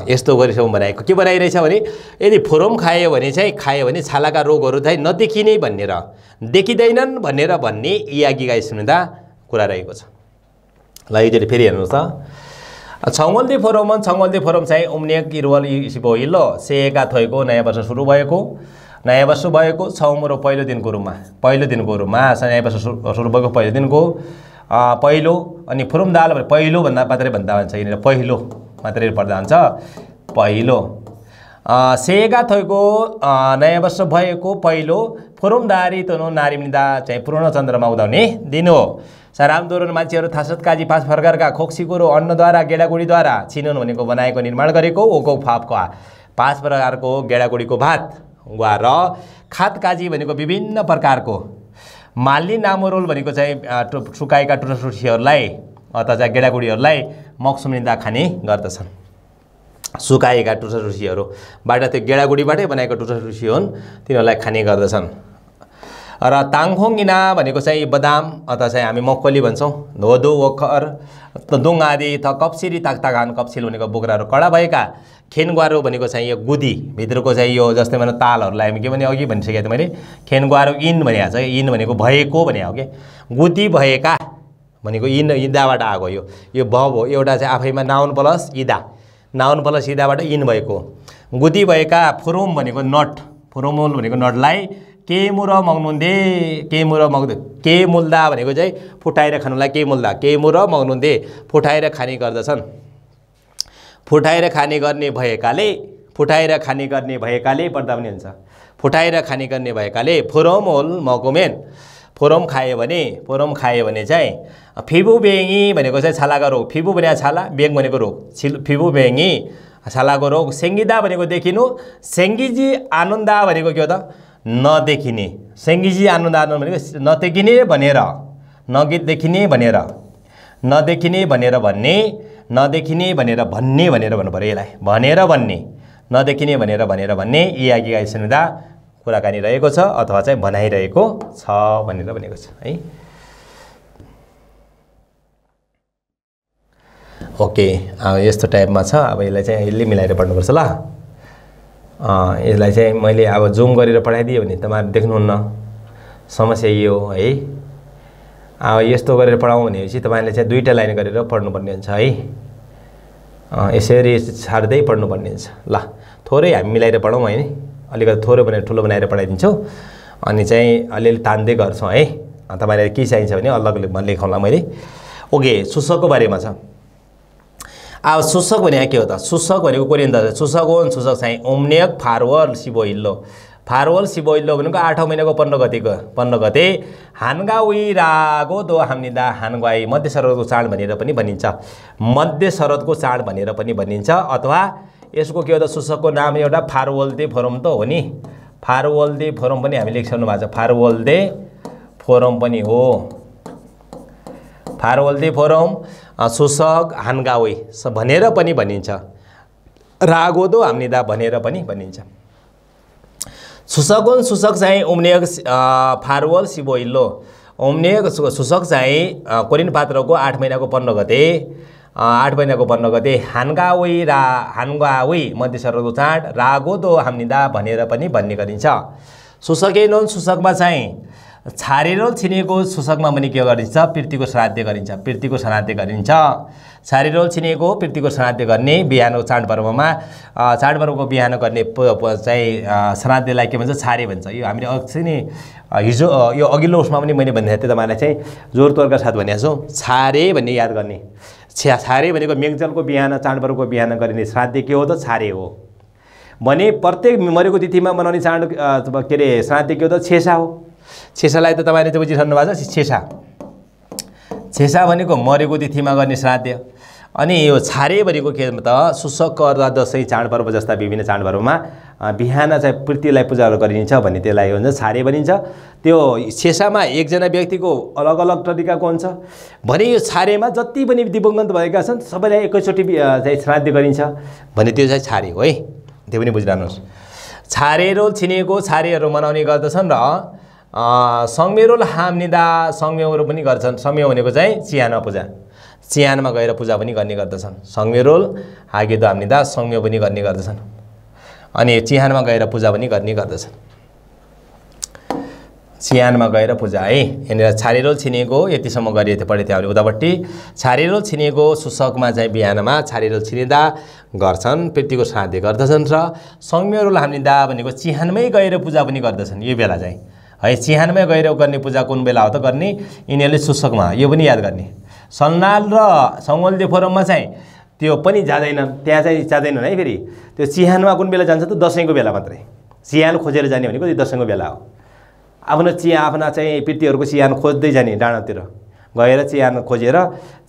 यस्तो गरिसम्म बनाएको के बनाइरहेछ भने यदि फोरम खायो भने छालाका रोगहरू चाहिँ नदेखिने भनेर, देखिँदैनन् भनेर भन्ने यागी गाई सुन्दा कुरा रहेको छ। ल यो फेरि हेर्नुहोस् त, छङ्गोल्दी फोरम चाहिँ उम्ने किरुवल इसिबो इल्लो सेगा थोएको नयाँ वर्ष सुरु भएको छौमरो पहिलो दिनको रूपमा नयाँ वर्ष सुरु भएको पहिलो दिनको पहिलो, अनि फुरुम दाल पहिलो भन्दा मात्रै भन्दा भन्छ, यिनीहरू पहिलो मात्रै पर्दा हुन्छ पहिलो। सेगा थोएको नयाँ वर्ष भएको पहिलो फुरुमदारी तनो नारीमिदा चाहिँ पूर्ण चन्द्रमा उदाउने दिन हो। सारामदोरन मान्छेहरू थासत काजी 5 प्रकारका खोक्सीकुरो अन्नद्वारा गेडागुडीद्वारा चिनोन भनेको बनाएको निर्माण गरेको ओको फापको 5 प्रकारको गेडागुडीको भात वा र खात काजी भनेको विभिन्न प्रकारको, माल्नी नामोरोल भनेको चाहिँ सुकाएका टुसीहरूलाई अथवा चाहिँ गेडागुडीहरूलाई मौसमिदा खाने गर्दछन्। सुकाएका टुसीहरूबाट त्यो गेडागुडीबाटै बनाएको टुसी हुन्, तिनीहरूलाई खाने गर्दछन्। र ताङखोङ्गिना भनेको चाहिँ बदाम अथवा चाहिँ हामी मक्कली भन्छौँ, धोदो ओखर दुङ आदि, त कप्सिरी ताक्तागान कप्सिल भनेको बोक्राहरू कडा भएका, खेनग्वारो भनेको चाहिँ यो गुदी भित्रको चाहिँ यो जस्तै भने तालहरूलाई हामी के भने अघि भनिसकेको थिएँ मैले, खेनग्वारो इन भनेको छ, इन भनेको भएको भने हो कि, गुदी भएका भनेको इदाबाट आएको, यो भव हो, एउटा चाहिँ आफैमा नाउन प्लस इदाबाट इन भएको, गुदी भएका। फुरुम भनेको नट, फुरुमोल भनेको नटलाई केमुर मग्नुन्दे, केमुल्दा भनेको चाहिँ फुटाएर खानुलाई केमुर मग्नुन्दे फुटाएर खाने गर्दछन्। फुटाएर खाने गर्ने भएकाले पर्दा पनि हुन्छ, फुटाएर खाने गर्ने भएकाले फोरमोल फोरम खायो भने चाहिँ फिबु बेङ्गी भनेको चाहिँ छालाको रोग, फिबु भनेको छाला, बेङ भनेको रोग, फिबु बेङ्गी छालाको रोग। सेङ्गिदा भनेको देखिनु, सेङ्गिजी आनन्दा भनेको के हो त नदेखिने, सेङ्गिजी आनन्दा भनेको नदेखिने भनेर, नदेखिने भनेर, नदेखिने भनेर भन्ने, नदेखिने भनेर भन्ने भनेर भन्नु पर्यो यसलाई, भनेर भन्ने, नदेखिने भनेर भन्ने यी आगे सुन्दा कुराकानी रहेको छ अथवा चाहिँ भनाइरहेको छ भनेर भनेको छ है। ओके, यस्तो टाइपमा छ। अब यसलाई चाहिँ यसले मिलाएर पढ्नुपर्छ ल। यसलाई चाहिँ मैले अब जुम गरेर पढाइदियो भने तपाईँहरू देख्नुहुन्न, समस्या यो हो है। अब यस्तो गरेर पढाउँ भनेपछि तपाईँले चाहिँ दुईवटा लाइन गरेर पढ्नुपर्ने हुन्छ है। यसरी छाड्दै पढ्नुपर्ने हुन्छ ल। थोरै हामी मिलाएर पढौँ है, अलिकति थोरै बनाएर ठुलो बनाएर पढाइदिन्छौँ अनि चाहिँ अलिअलि तान्दै गर्छौँ है। तपाईँलाई के चाहिन्छ भने अलग लेखौँला मैले। ओके, सुसकको बारेमा छ। अब सुसक भनेको के हो त? सुसक भनेको कोरियन त सुसक हो। सुसक चाहिँ ओम्नेक फारवल सिबोइल्लो, फारवल सिबोइल्लो भनेको 8औं महिनाको 15 गते हानगावी रागो दो हाम्निदा हानगाई मध्य शरदको चाड भनेर पनि भनिन्छ, मध्य शरदको चाड भनेर पनि भनिन्छ। अथवा यसको के हो त सुसकको नाम एउटा फारवल्दे फोरम त हो नि, फारवल्दे फोरम पनि हामी लेखिसक्नु भएको छ, फारवल्दे फोरम पनि हो, फारवल्दे फोरम सुसक हानगावी भनेर पनि भनिन्छ, रागोदो हाम्निदा भनेर पनि भनिन्छ। सुसकोन सुसक चाहिँ उम्नेक फारवल सिबोइल्लो, उम्नेक सुसक चाहिँ कोरियन पात्रको 8 महिनाको 15 गते, 8 महिनाको 15 गते हानगावी मध्य शरदको चाड रागोदो हाम्निदा भनेर पनि भन्ने गरिन्छ। सुसकै नोन सुसकमा चाहिँ छारेरोल छिनेको सुसकमा पनि के गरिन्छ? पितृको श्राद्ध गरिन्छ, पितृको श्राद्ध गरिन्छ। छारेरोल छिनेको पितृको श्राद्ध गर्ने बिहानको चाडपर्वमा, चाडपर्वको बिहान गर्ने चाहिँ श्राद्धलाई के भन्छ? छारे भन्छ। यो हामीले अक्सर नै हिजो यो अघिल्लो उसमा पनि मैले भनिदिएको थिएँ तपाईँलाई चाहिँ जोर तोरका साथ भनेको छु, छारे भन्ने याद गर्ने। छारे भनेको मेङ्जलको बिहान, चाडपर्वको बिहान गरिने श्राद्ध के हो त? छारे हो भने प्रत्येक मरेको तिथिमा मनाउने चाड के अरे श्राद्ध के हो त? छेसा हो। छेसालाई त तपाईँले चाहिँ बुझिरहनु भएको छ। छेसा भनेको मरेको तिथिमा गर्ने श्राद्ध। अनि यो छारे भनेको के त? सुसक अथवा दसैँ चाडपर्व जस्ता विभिन्न चाडपर्वमा बिहान चाहिँ पृथ्वीलाई पूजा गरिन्छ भने त्यसलाई हुन्छ छारे भनिन्छ। त्यो छेसामा एकजना व्यक्तिको अलग अलग तरिकाको हुन्छ भने यो छारेमा जति पनि दिवंगत भएका छन् सबैलाई एकैचोटि चाहिँ श्राद्ध गरिन्छ भने त्यो चाहिँ छारे हो है, त्यो पनि बुझिरहनुहोस्। छारेरोल छिनेको छारेहरू मनाउने गर्दछन् र सङ्मेरोल हाम्निदा सङ्मेहरू पनि गर्छन्। सङ्मे भनेको चाहिँ चिहानमा पूजा, चिहानमा गएर पूजा पनि गर्ने गर्दछन्। सङ्मेरोल हागेदो हाम्निदा सङ्मे पनि गर्ने गर्दछन् अनि चिहानमा गएर पूजा पनि गर्ने गर्दछन्। चिहानमा गएर पूजा है। यहाँनिर छारेरोल छिनेको यतिसम्म गरिएको पढेको थियो हामीले उतापट्टि। छारेरोल छिनेको सुसकमा चाहिँ बिहानमा छारेरोल छिनेदा गर्छन्, पृथ्वीको श्राद्ध गर्दछन् र सङ्मेरोल हाम्निदा भनेको चिहानमै गएर पूजा पनि गर्दछन्। यो बेला चाहिँ है चिहानमै गएर गर्ने पूजा कुन बेला हो त गर्ने? यिनीहरूले सुसकमा, यो पनि याद गर्ने। सन्नाल र सङ्गोल्दे फोरममा चाहिँ त्यो पनि जाँदैनन्, त्यहाँ चाहिँ जाँदैनन् है। फेरि त्यो चिहानमा कुन बेला जान्छ त? दसैँको बेला मात्रै। चिहान खोजेर जाने भनेको त्यो दसैँको बेला हो। आफ्ना चाहिँ पितृहरूको चिहान खोज्दै जाने, डाँडातिर गएर चिहान खोजेर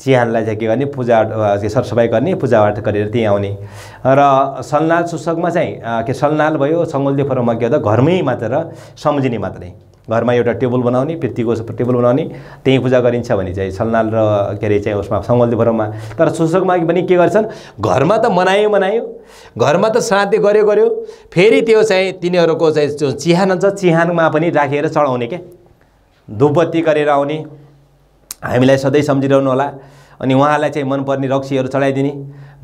चिहानलाई चाहिँ के गर्ने? पूजा सरसफाइ गर्ने, पूजापाठ गरेर त्यहीँ आउने। र सलनाल सुसकमा चाहिँ के सलनाल भयो, सङ्गोल्दे फोरममा के हो त? घरमै मात्र सम्झिने मात्रै, घरमा एउटा टेबल बनाउने, पृथ्वीको टेबल बनाउने, त्यहीँ पूजा गरिन्छ भने चाहिँ सलनाल र के अरे चाहिँ उसमा सङ्गोल्दे फोरममा। तर सुसकमा पनि के गर्छन्? घरमा त मनायो, घरमा त श्राद्ध गर्यो, फेरि त्यो चाहिँ तिनीहरूको चाहिँ चिहान हुन्छ, चिहानमा पनि राखेर चढाउने के, धुपबत्ती गरेर आउने। हामीलाई सधैँ सम्झिरहनु होला। अनि उहाँलाई चाहिँ मनपर्ने रक्सीहरू चढाइदिने,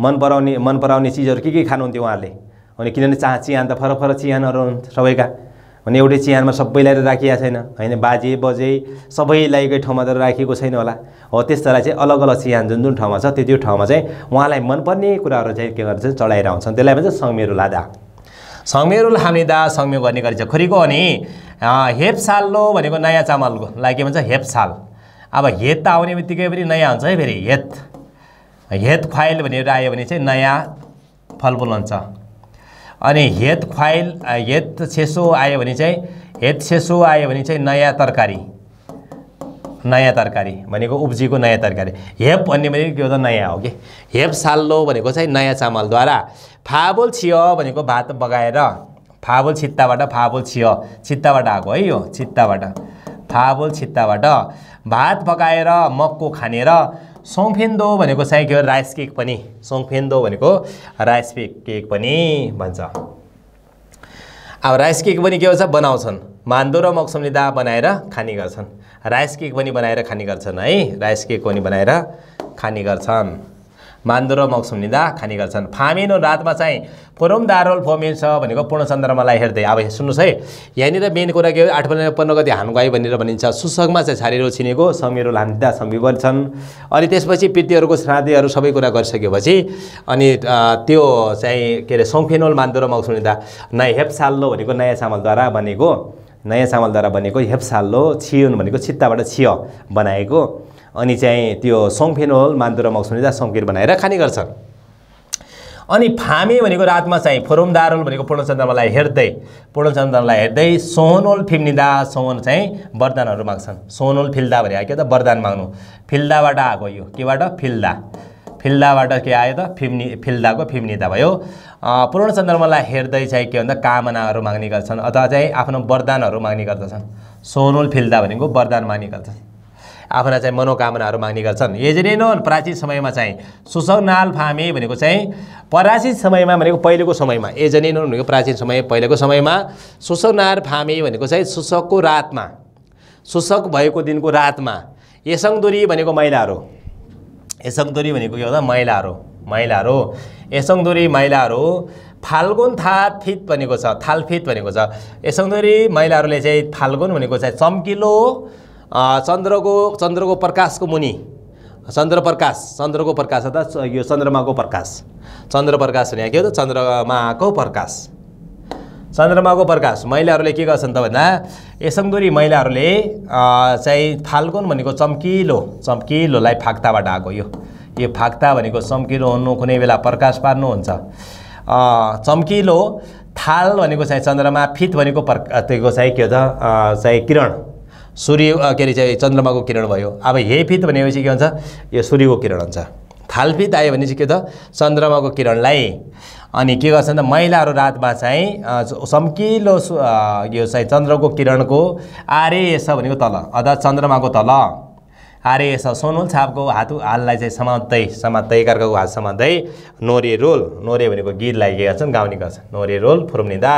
मन पराउने चिजहरू के खानुहुन्थ्यो उहाँहरूले? अनि किनभने चिहान त फरक फरक चिहानहरू हुन्छ सबैका, भने एउटै चिहानमा सबैलाई त राखिएको छैन होइन, बाजे बजे सबैलाई एकै ठाउँमा त राखिएको छैन होला। हो त्यस्तालाई चाहिँ अलग अलग चिहान जुन ठाउँमा छ त्यो ठाउँमा चाहिँ उहाँलाई मनपर्ने कुराहरू चाहिँ के गर्छ? चढाएर आउँछन्। त्यसलाई भन्छ सङ्मेरो लादा। सङ्मेरोल हाम्निदा सङ्मे गर्ने गरिन्छ। खोरीको अनि हेपसाल्लो भनेको नयाँ चामलको लागि के भन्छ? हेपसाल। अब हेत त आउने बित्तिकै पनि नयाँ हुन्छ है। फेरि हेत खुवाइल भनेर आयो भने चाहिँ नयाँ फलफुल हुन्छ। अनि हेत खुवाइल, हेत छेसो आयो भने चाहिँ नयाँ तरकारी, नयाँ तरकारी भनेको उब्जीको नयाँ तरकारी। हेप भन्ने भनेको के हो त नयाँ हो कि। हेप साल्लो भनेको चाहिँ नयाँ चामलद्वारा। फाबोल छिय भनेको भात बगाएर, फाबोल छित्ताबाट फाबोल छिय छित्ताबाट आएको है यो छित्ताबाट फाबोल छित्ताबाट भात पकाएर मक्को खानेर। सोङफेन्दो भनेको चाहिँ के हो राइस केक पनि, सोङफेन्दो भनेको राइस केक पनि भन्छ। अब राइस केक पनि के हुन्छ बनाउँछन्, मान्दो र मक्सुमनी दा बनाएर खाने गर्छन्। राइस केक पनि बनाएर खाने गर्छन् है, राइस केक पनि बनाएर खाने गर्छन्, मान्दो र मक्सुमनी दा खाने गर्छन्। फामिनो रातमा चाहिँ फोरम दारोल फोमिन्छ भनेको पूर्णचन्द्रमालाई हेर्दै। अब सुन्नुहोस् है, यहाँनिर मेन कुरा के हो 8 15 गते हानगुवाई भनेर भनिन्छ। सुसगमा चाहिँ छारिरो छिनेको समीरो लान्दा समी गर्छन्। अनि त्यसपछि पितृहरूको श्राद्धहरू सबै कुरा गरिसकेपछि अनि त्यो चाहिँ के अरे सोङफेनोल मान्दो र मक्सुमनी दा हेप साल्लो भनेको नयाँ चामलद्वारा बनेको, नयाँ चामलद्वारा बनेको हेप साल्लो। छियोन भनेको छित्ताबाट छिय बनाएको। अनि चाहिँ त्यो सोङफेनोल मान्दो र मक्सुमनी दा सोङकिर बनाएर खाने गर्छन्। अनि फामे भनेको रातमा चाहिँ फोरम दारोल भनेको पूर्णचन्द्रमालाई हेर्दै, पूर्णचन्द्रमालाई हेर्दै सोहोनोल फिम्निदा, सोहोन चाहिँ वरदानहरू माग्छन्। सोहोनोल फिल्दा भने के त वरदान माग्नु। फिल्दाबाट आएको यो केबाट फिल्दा, फिल्दाबाट के आयो त फिल्दाको फिम्निदा भयो। पूर्णचन्द्रमालाई हेर्दै चाहिँ के भन्दा कामनाहरू माग्ने गर्छन् अथवा चाहिँ आफ्नो वरदानहरू माग्ने गर्दछन्। सोहोनोल फिल्दा भनेको वरदान माग्ने गर्छन्, आफ्ना चाहिँ मनोकामनाहरू माग्ने गर्छन्। यजनेनोन प्राचीन समयमा चाहिँ सुसगनाल फामे भनेको चाहिँ प्राचीन समयमा भनेको पहिलेको समयमा, यजनेनोन भनेको प्राचीन समय पहिलेको समयमा, सुसगनार फामे भनेको चाहिँ सुसगको रातमा, सुसग भएको दिनको रातमा। यसङदुरी भनेको महिलाहरू, यसङदुरी भनेको के हो त महिलाहरू, महिलाहरू यसङदुरी महिलाहरू। फाल्गुन थालफित भनेको छ, थालफित भनेको छ। यसङदुरी महिलाहरूले चाहिँ फाल्गुन भनेको चाहिँ चम्किलो चन्द्रको प्रकाशको मुनि, चन्द्र प्रकाश, चन्द्रको प्रकाश अर्थात् यो चन्द्रमाको प्रकाश, चन्द्र प्रकाश भने के हो त चन्द्रमाको प्रकाश, चन्द्रमाको प्रकाश। महिलाहरूले के गर्छन् त भन्दा यसङदुरी महिलाहरूले चाहिँ फाल्गुन भनेको चम्किलो, चम्किलोलाई फाक्ताबाट आएको यो फाक्ता भनेको चम्किलो हुनु, कुनै बेला प्रकाश पार्नु हुन्छ। चम्किलो थाल भनेको चाहिँ चन्द्रमा, फित भनेको त्यो चाहिँ के हो त चाहिँ किरण, सूर्य के अरे चाहिँ चन्द्रमाको किरण भयो। अब हे फित भनेपछि के हुन्छ यो सूर्यको किरण हुन्छ। थालफित आयो भने चाहिँ के त चन्द्रमाको किरणलाई। अनि के गर्छन् त महिलाहरू रातमा चाहिँ चम्किलो यो चाहिँ चन्द्रको किरणको आर्यस भनेको तल अर्थात् चन्द्रमाको तल आर्यस सोनुल छापको हाललाई चाहिँ समात्दै एकअर्काको हात समात्दै नोरे रोल, नोरे भनेको गीतलाई के गर्छन् गाउने गर्छन्, नोरे रोल फुरुम्निदा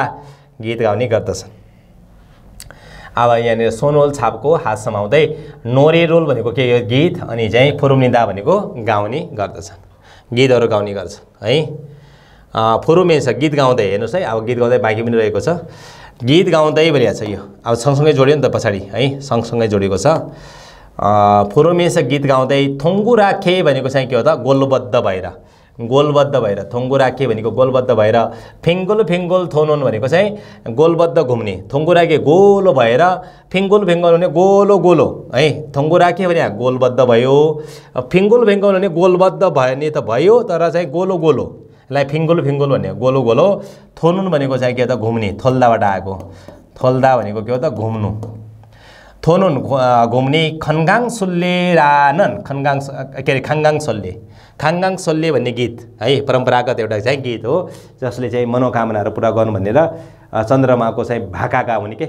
गीत गाउने गर्दछन्। अब यहाँनिर सोनोल छापको हात समाउँदै नोरे रोल भनेको के यो गीत, अनि चाहिँ फुरुम्निदा भनेको गाउने गर्दछन्, गीतहरू गाउने गर्छन् है। फुरुमेछ गीत गाउँदै, हेर्नुहोस् है अब गीत गाउँदै बाँकी पनि रहेको छ। गीत गाउँदै भनिएको छ यो, अब सँगसँगै जोड्यो नि त पछाडि है, सँगसँगै जोडेको छ। फुरुमेछ गीत गाउँदै थुङ्गु राखे भनेको चाहिँ के हो त गोलबद्ध भएर, गोलबद्ध भएर, थुङ्गु राखे भनेको गोलबद्ध भएर। फिङ्गुल फिङ्गुल थोनुन भनेको चाहिँ गोलबद्ध घुम्ने, थुङ्गु राखे गोलो भएर, फिङ्गुल फिङ्गुल भने गोलो गोलो है। थुङ्गु राखे भने गोलबद्ध भयो, फिङ्गुल फिङ्गुल भने गोलबद्ध भयो नि त भयो, तर चाहिँ गोलो गोलो लाई फिङ्गुल फिङ्गुल भन्ने गोलो गोलो। थोनुन भनेको चाहिँ के हो त घुम्ने, थोल्दाबाट आएको, थोल्दा भनेको के हो त घुम्नु, थोनुन घुम्ने। खनगाङ सोल्ले रानन, खनगाङ के अरे खाङगाङ सोल्ले, खाङगाङ सोल्ले भन्ने गीत है परम्परागत एउटा चाहिँ गीत हो जसले चाहिँ मनोकामनाहरू पुरा गर्नु भनेर चन्द्रमाको चाहिँ भाकाका हुने के,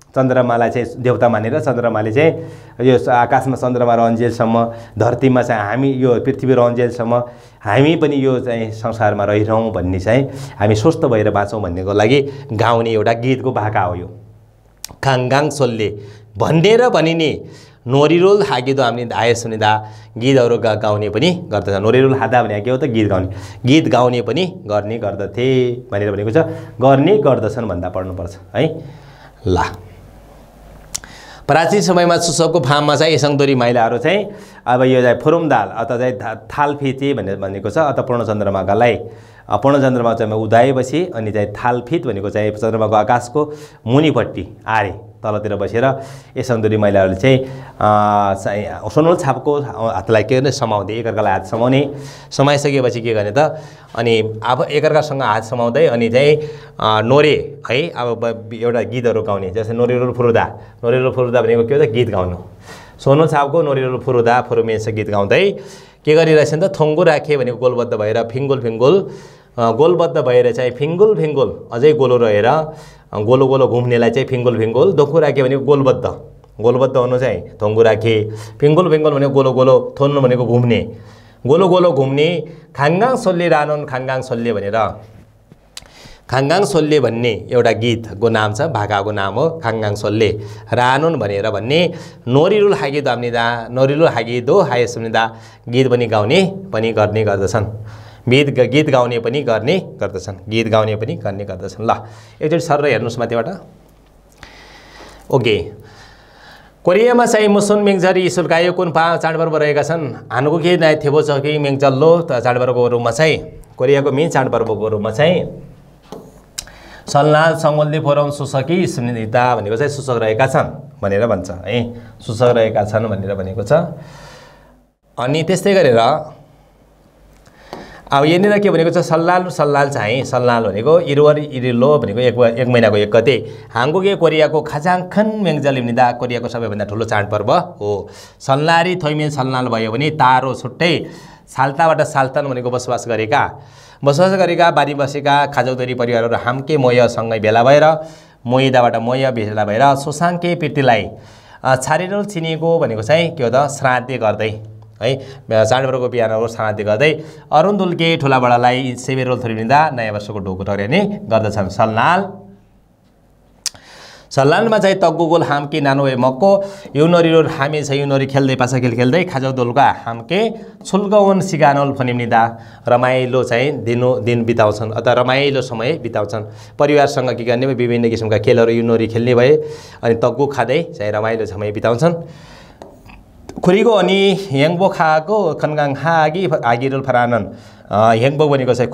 चन्द्रमालाई चाहिँ देवता मानेर चन्द्रमाले चाहिँ यो आकाशमा चन्द्रमा रहन्जेलसम्म, धरतीमा चाहिँ हामी यो पृथ्वी रहन्जेलसम्म हामी पनि यो चाहिँ संसारमा रहिरहौँ भन्ने चाहिँ हामी स्वस्थ भएर बाँचौँ भन्नेको लागि गाउने एउटा गीतको भाका हो यो खाङगाङ सोल्ले भनेर भनिने। नोरिरोल हागिदो हामीले आए सुनिदा गीतहरू गाउने पनि गर्दछ। नोरिरोल हादा भने के हो त गीत गाउने, गीत गाउने पनि गर्ने गर्दथे भनेर भनेको छ, गर्ने गर्दछन् भन्दा पढ्नुपर्छ है। ल प्राचीन समयमा सुसगको फार्ममा चाहिँ यसङदोरी महिलाहरू चाहिँ अब यो चाहिँ फुरुमदाल अथवा चाहिँ थालफिते भनेर भनेको छ। अथवा पूर्णचन्द्रमाकालाई पूर्णचन्द्रमा चाहिँ उदाएपछि अनि चाहिँ थालफित भनेको चाहिँ चन्द्रमाको आकाशको मुनिपट्टि आरे तलतिर बसेर यसङदोरी महिलाहरूले चाहिँ सोनोल छापको हातलाई के गर्ने समाउँदै एकअर्कालाई हात समाउने, समाइसकेपछि के गर्ने त अनि अब एकअर्कासँग हात समाउँदै अनि चाहिँ नोरे है अब एउटा गीतहरू गाउने, जस्तै नोरेरोल फुरुदा, नोरेरोल फुरुदा भनेको के हो त गीत गाउनु। सोनो छापको नोरिरुल फुरुदा फुरुमेस गीत गाउँदै के गरिरहेछन् त थोङ्गु राखे भनेको गोलबद्ध भएर फिङ्गुल फिङ्गुल गोलबद्ध भएर चाहिँ फिङ्गुल फिङ्गुल अझै गोलो रहेर गोलो गोलो घुम्नेलाई चाहिँ फिङ्गुल फिङ्गुल दोखु राखे भनेको गोलबद्ध गोलबद्ध हुनु चाहिँ थोङ्गु राखे फिङ्गुल फिङ्गुल भनेको गोलो गोलो थोन्नु भनेको घुम्ने गोलो गोलो घुम्ने खाङगाङ सोल्ले रानुन खाङगाङ सोल्ले भनेर खाङगाङ सोल्ले भन्ने एउटा गीतको नाम छ भाकाको नाम हो खाङगाङ सोल्ले रानुन भनेर भन्ने नोरिरुल हागी दाम्निदा नोरिरुल हागी दो हाय सुनिदा गीत पनि गाउने पनि गर्ने गर्दछन् गीत गाउने पनि गर्ने गर्दछन् गीत गाउने पनि गर्ने गर्दछन् ल एकचोटि सर हेर्नुस् माथिबाट ओके कोरियामा चाहिँ मुसुन मेङझरी सुल्कायो कुन चाडपर्व रहेका छन् हानुको के थेबो छ कि मेङचल्लो चाडपर्वको रूपमा चाहिँ कोरियाको मेन चाडपर्वको रूपमा चाहिँ सल्लाल सङ्गोल्दी फोरम सुसकी सुनिता भनेको चाहिँ सुसक रहेका छन् भनेर भन्छ है सुसक रहेका छन् भनेर भनेको छ अनि त्यस्तै गरेर अब यहाँनिर के भनेको छ सल्लाल चाहिँ सल्लाल भनेको इरुवर इरिलो भनेको एक महिनाको 1 गते हाङगुगे कोरियाको खाजाङखन मेङजलिम्निदा कोरियाको सबैभन्दा ठुलो चाडपर्व हो सल्लारी थोइमेन सल्लाल भयो भने तारो छुट्टै साल्ताबाट साल्तन भनेको बसोबास गरेका बारी बसेका खाजौदरी परिवारहरू हाम्के मोयसँगै भेला भएर मोइदाबाट मोय भेला भएर सोसाङ्के पिर्तीलाई छारेरोल चिनिएको भनेको चाहिँ के हो त श्राद्ध गर्दै है चाडपर्वको बिहानको श्राद्ध गर्दै अरुण दुल्के ठुला बडालाई सेवेरोल थोरिनिदा नयाँ वर्षको ढोको ठहरने गर्दछन् सल्लालमा चाहिँ तग्गुगोल हाम्के नानो ए मक्को युनोरिरो हामी छ युनोरी खेल्दै पासा खेल्दै खाजौ दोलका हाम्के छुल्गवन सिगानोल फनिम्निदा रमाइलो चाहिँ दिन बिताउँछन् अथवा रमाइलो समय बिताउँछन् परिवारसँग के गर्ने विभिन्न किसिमका खेलहरू युनोरी खेल्ने भए अनि तग्गु खाँदै चाहिँ रमाइलो समय बिताउँछन् खुरीको अनि हेङबो खाएको खनगाङ हागी आगिरोल फरानन हेङबो भनेको चाहिँ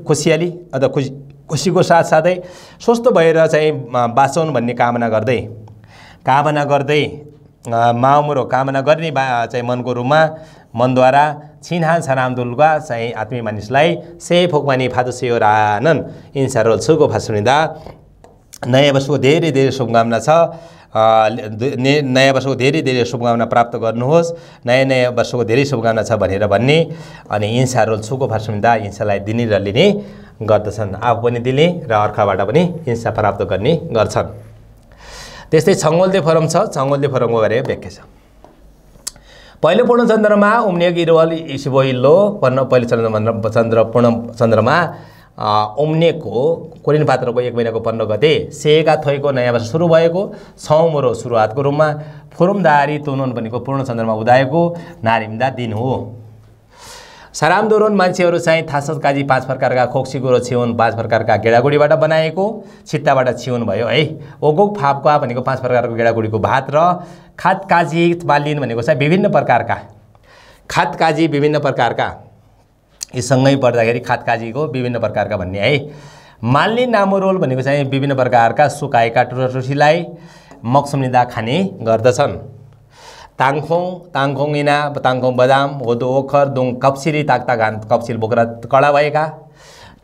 खुसियाली अथवा खुसीको साथसाथै स्वस्थ भएर चाहिँ बाँचौँ भन्ने कामना गर्दै माउमुरो कामना गर्ने चाहिँ मनको रूपमा मनद्वारा छिनहान छनामदुलका चाहिँ आत्मीय मानिसलाई से फोकमानी फादुसेयो रानन इन्सारोल छुको फासुनिदा नयाँ वर्षको धेरै शुभकामना छ नयाँ वर्षको धेरै शुभकामना प्राप्त गर्नुहोस् नयाँ वर्षको धेरै शुभकामना छ भनेर भन्ने अनि हिंसारोल छुको फासुनिदा हिंसालाई दिने र लिने गर्दछन् आफू पनि दिने र अर्काबाट पनि हिंसा प्राप्त गर्ने गर्छन् त्यस्तै छङ्गोल्दे फोरम छ छङ्गोल्दे फोरमको बारे व्याख्या छ पहिलो पूर्ण चन्द्रमा उम्नेको इरुवल इसिबोइल्लो पहिलो चन्द्र पूर्ण चन्द्रमा उम्नेको कोरिन पात्रको 1 महिनाको 15 गते सेगा थोइको नयाँ वर्ष सुरु भएको छौमुरो सुरुवातको रूपमा फुरुमदारी तुनुन भनेको पूर्ण चन्द्रमा उदाएको नारिमदा दिन हो सरामदोरोन मान्छेहरू चाहिँ थासत काजी 5 प्रकारका खोक्सीगुरो छिउन 5 प्रकारका गेडागुडीबाट बनाएको छित्ताबाट छिउन भयो है ओगोक फापका भनेको 5 प्रकारको गेडागुडीको भात र खात काजी मालिन भनेको चाहिँ विभिन्न प्रकारका खात काजी विभिन्न प्रकारका यी सँगै पर्दाखेरि खात काजीको विभिन्न प्रकारका भन्ने है मालिन नामोरोल भनेको चाहिँ विभिन्न प्रकारका सुकाएका टुरटुसीलाई मक्सुमनिदा खाने गर्दछन् ताङखोङ इना ताङखोङ बदाम होदो ओखर दुङ कप्सिरी ताकतागान कप्सिल बोक्रा कडा भएका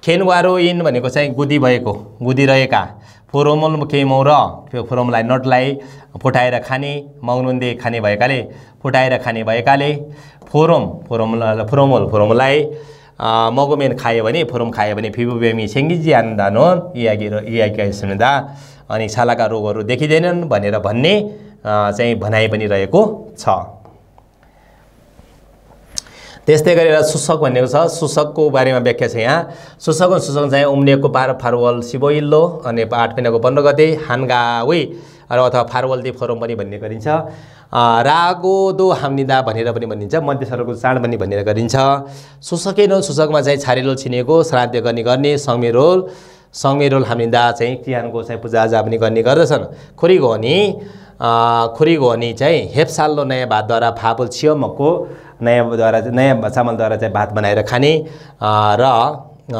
खेनवारो इन भनेको चाहिँ गुदी रहेका फोरोमोल केमौ र फोरोमलाई नटलाई फुटाएर खाने मौनुन्दे खाने भएकाले फुटाएर खाने भएकाले फोरोमोललाई मगोमेन खायो भने फोरोम खायो भने फिबुबेमी सेङ्गिजी आन्दानो इयागी सुन्दा अनि छालाका रोगहरू देखिँदैनन् भनेर भन्ने चाहिँ भनाइ पनि रहेको छ त्यस्तै गरेर सुसक भनेको छ सुसकको बारेमा व्याख्या छ यहाँ सुसक चाहिँ उम्नेको फारवल सिबोइल्लो अनि 8 महिनाको 15 गते हानगावे अथवा फारवलदी फोरम पनि भन्ने गरिन्छ रागोदो हाम्निदा भनेर पनि भनिन्छ मध्यसरको चाड पनि भनेर गरिन्छ सुसकेनो सुसकमा चाहिँ छारेलो छिनेको श्राद्ध गर्ने सङ्मेरोल हाम्निदा चाहिँ तिहानको चाहिँ पूजाआजा पनि गर्ने गर्दछन् खुरीगो अनि चाहिँ हेप्साल्लो नयाँ भातद्वारा फापुल छियोमको नयाँ चामलद्वारा चाहिँ भात बनाएर खाने र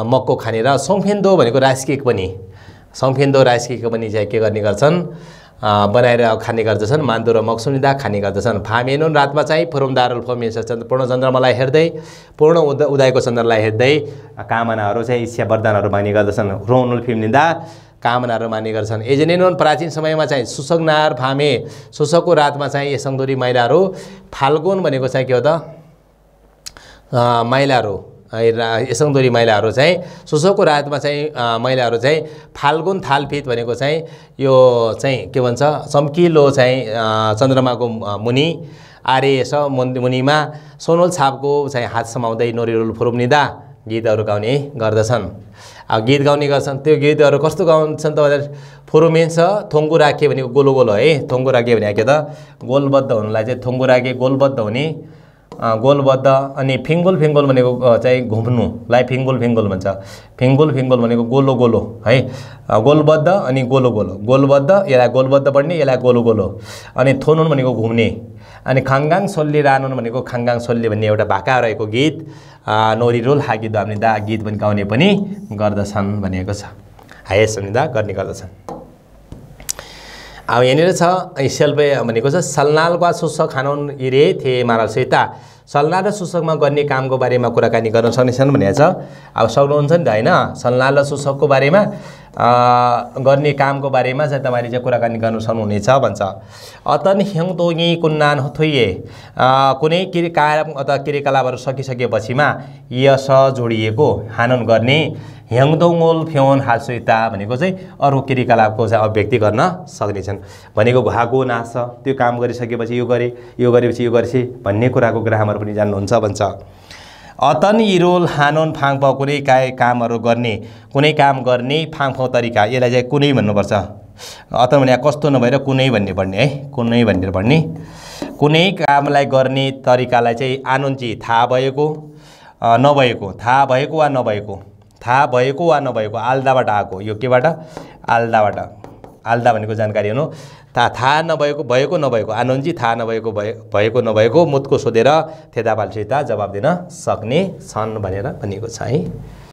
मक्को खाने र सोङफेन्दो भनेको राइस केक पनि चाहिँ के गर्ने गर्छन् बनाएर खाने गर्दछन् मान्दो र मक्सुनिदा खाने गर्दछन् फामेनुन रातमा चाहिँ फुरुमदारुल फमेस पूर्ण चन्द्रमालाई हेर्दै पूर्ण उदयको चन्द्रलाई हेर्दै कामनाहरू चाहिँ इच्छा वरदानहरू माग्ने गर्दछन् रोनुल फिम्निदा कामनाहरू मान्ने गर्छन्। एजेनेनोन प्राचीन समयमा चाहिँ सुसक नार फामे सुसकको रातमा चाहिँ यसङदोरी महिलाहरू फाल्गुन भनेको चाहिँ के हो त महिलाहरू यसङदोरी महिलाहरू चाहिँ सुसकको रातमा चाहिँ महिलाहरू चाहिँ फाल्गुन थालफित भनेको चाहिँ यो चाहिँ के भन्छ चम्किलो चाहिँ चन्द्रमाको मुनि आर्यस मुनिमा सोनोल छापको चाहिँ हात समाउँदै नोरीरोल फुरुम्निदा गीतहरू गाउने गर्दछन्। गीत गाउने गर्छन्। त्यो गीतहरू कस्तो गाउँछन् त भनेर फुरुमिन्छ थोङ्गु राखे भनेको गोलो गोलो है थोङ्गु राखे भने के त गोलबद्ध हुनुलाई चाहिँ थोङ्गु राखे गोलबद्ध हुने गोलबद्ध अनि फिङ्गुल फिङ्गुल भनेको चाहिँ घुम्नुलाई फिङ्गुल फिङ्गुल भन्छ। फिङ्गुल फिङ्गुल भनेको गोलो गोलो है गोलबद्ध अनि गोलो गोलो गोलबद्ध यसलाई गोलबद्ध पढ्ने यसलाई गोलो गोलो अनि थोनुन भनेको घुम्ने अनि खाङगाङ सोल्ली रानुन भनेको खाङगाङ सोल्ली भन्ने एउटा भाका रहेको गीत नोरीरोल हागी दाम्ने दा गीत पनि गाउने पनि गर्दछन् भनेको छ। हायस भन्ने गर्ने गर्दछन्। अब यहाँनिर छ सेल्पे भनेको छ सलनालका सुसक खानुन इरे थे मारा सेता सलना र सुसकमा गर्ने कामको बारेमा कुराकानी गर्न सक्नेछन् भनेको छ। अब सक्नुहुन्छ नि त होइन सलना र सुसकको बारेमा गर्ने कामको बारेमा चाहिँ तपाईँले चाहिँ कुराकानी गर्न सक्नुहुनेछ भन्छ। अतन ह्याङतोङी कुन्नान थोइए कुनै काम अथवा क्रियाकलापहरू सकिसकेपछिमा यस जोडिएको हानन गर्ने ह्याङदोङोल फ्योन हालसुइता भनेको चाहिँ अरू क्रियाकलापको चाहिँ अभिव्यक्ति गर्न सक्नेछन् भनेको घागो नाच त्यो काम गरिसकेपछि यो गरेपछि यो गरेपछि भन्ने कुराको ग्रामर पनि जान्नुहुन्छ भन्छ। अतन इरोल हानोन फाङफ कुनै कामहरू गर्ने कुनै काम गर्ने फाङफ तरिका यसलाई चाहिँ कुनै भन्नुपर्छ। अतन भने कस्तो नभएर कुनै भन्ने पढ्ने है कुनै भनेर पढ्ने कुनै कामलाई गर्ने तरिकालाई चाहिँ आनोन्ची थाहा भएको नभएको थाहा भएको वा नभएको थाहा भएको वा नभएको आल्दाबाट आएको यो केबाट आल्दाबाट आल्दा भनेको जानकारी हुनु थाहा नभएको भएको नभएको आनन्दजी थाहा नभएको भएको नभएको मुतको सोधेर थेदापालसित जवाब दिन सक्ने छन् भनेर भनिएको छ है।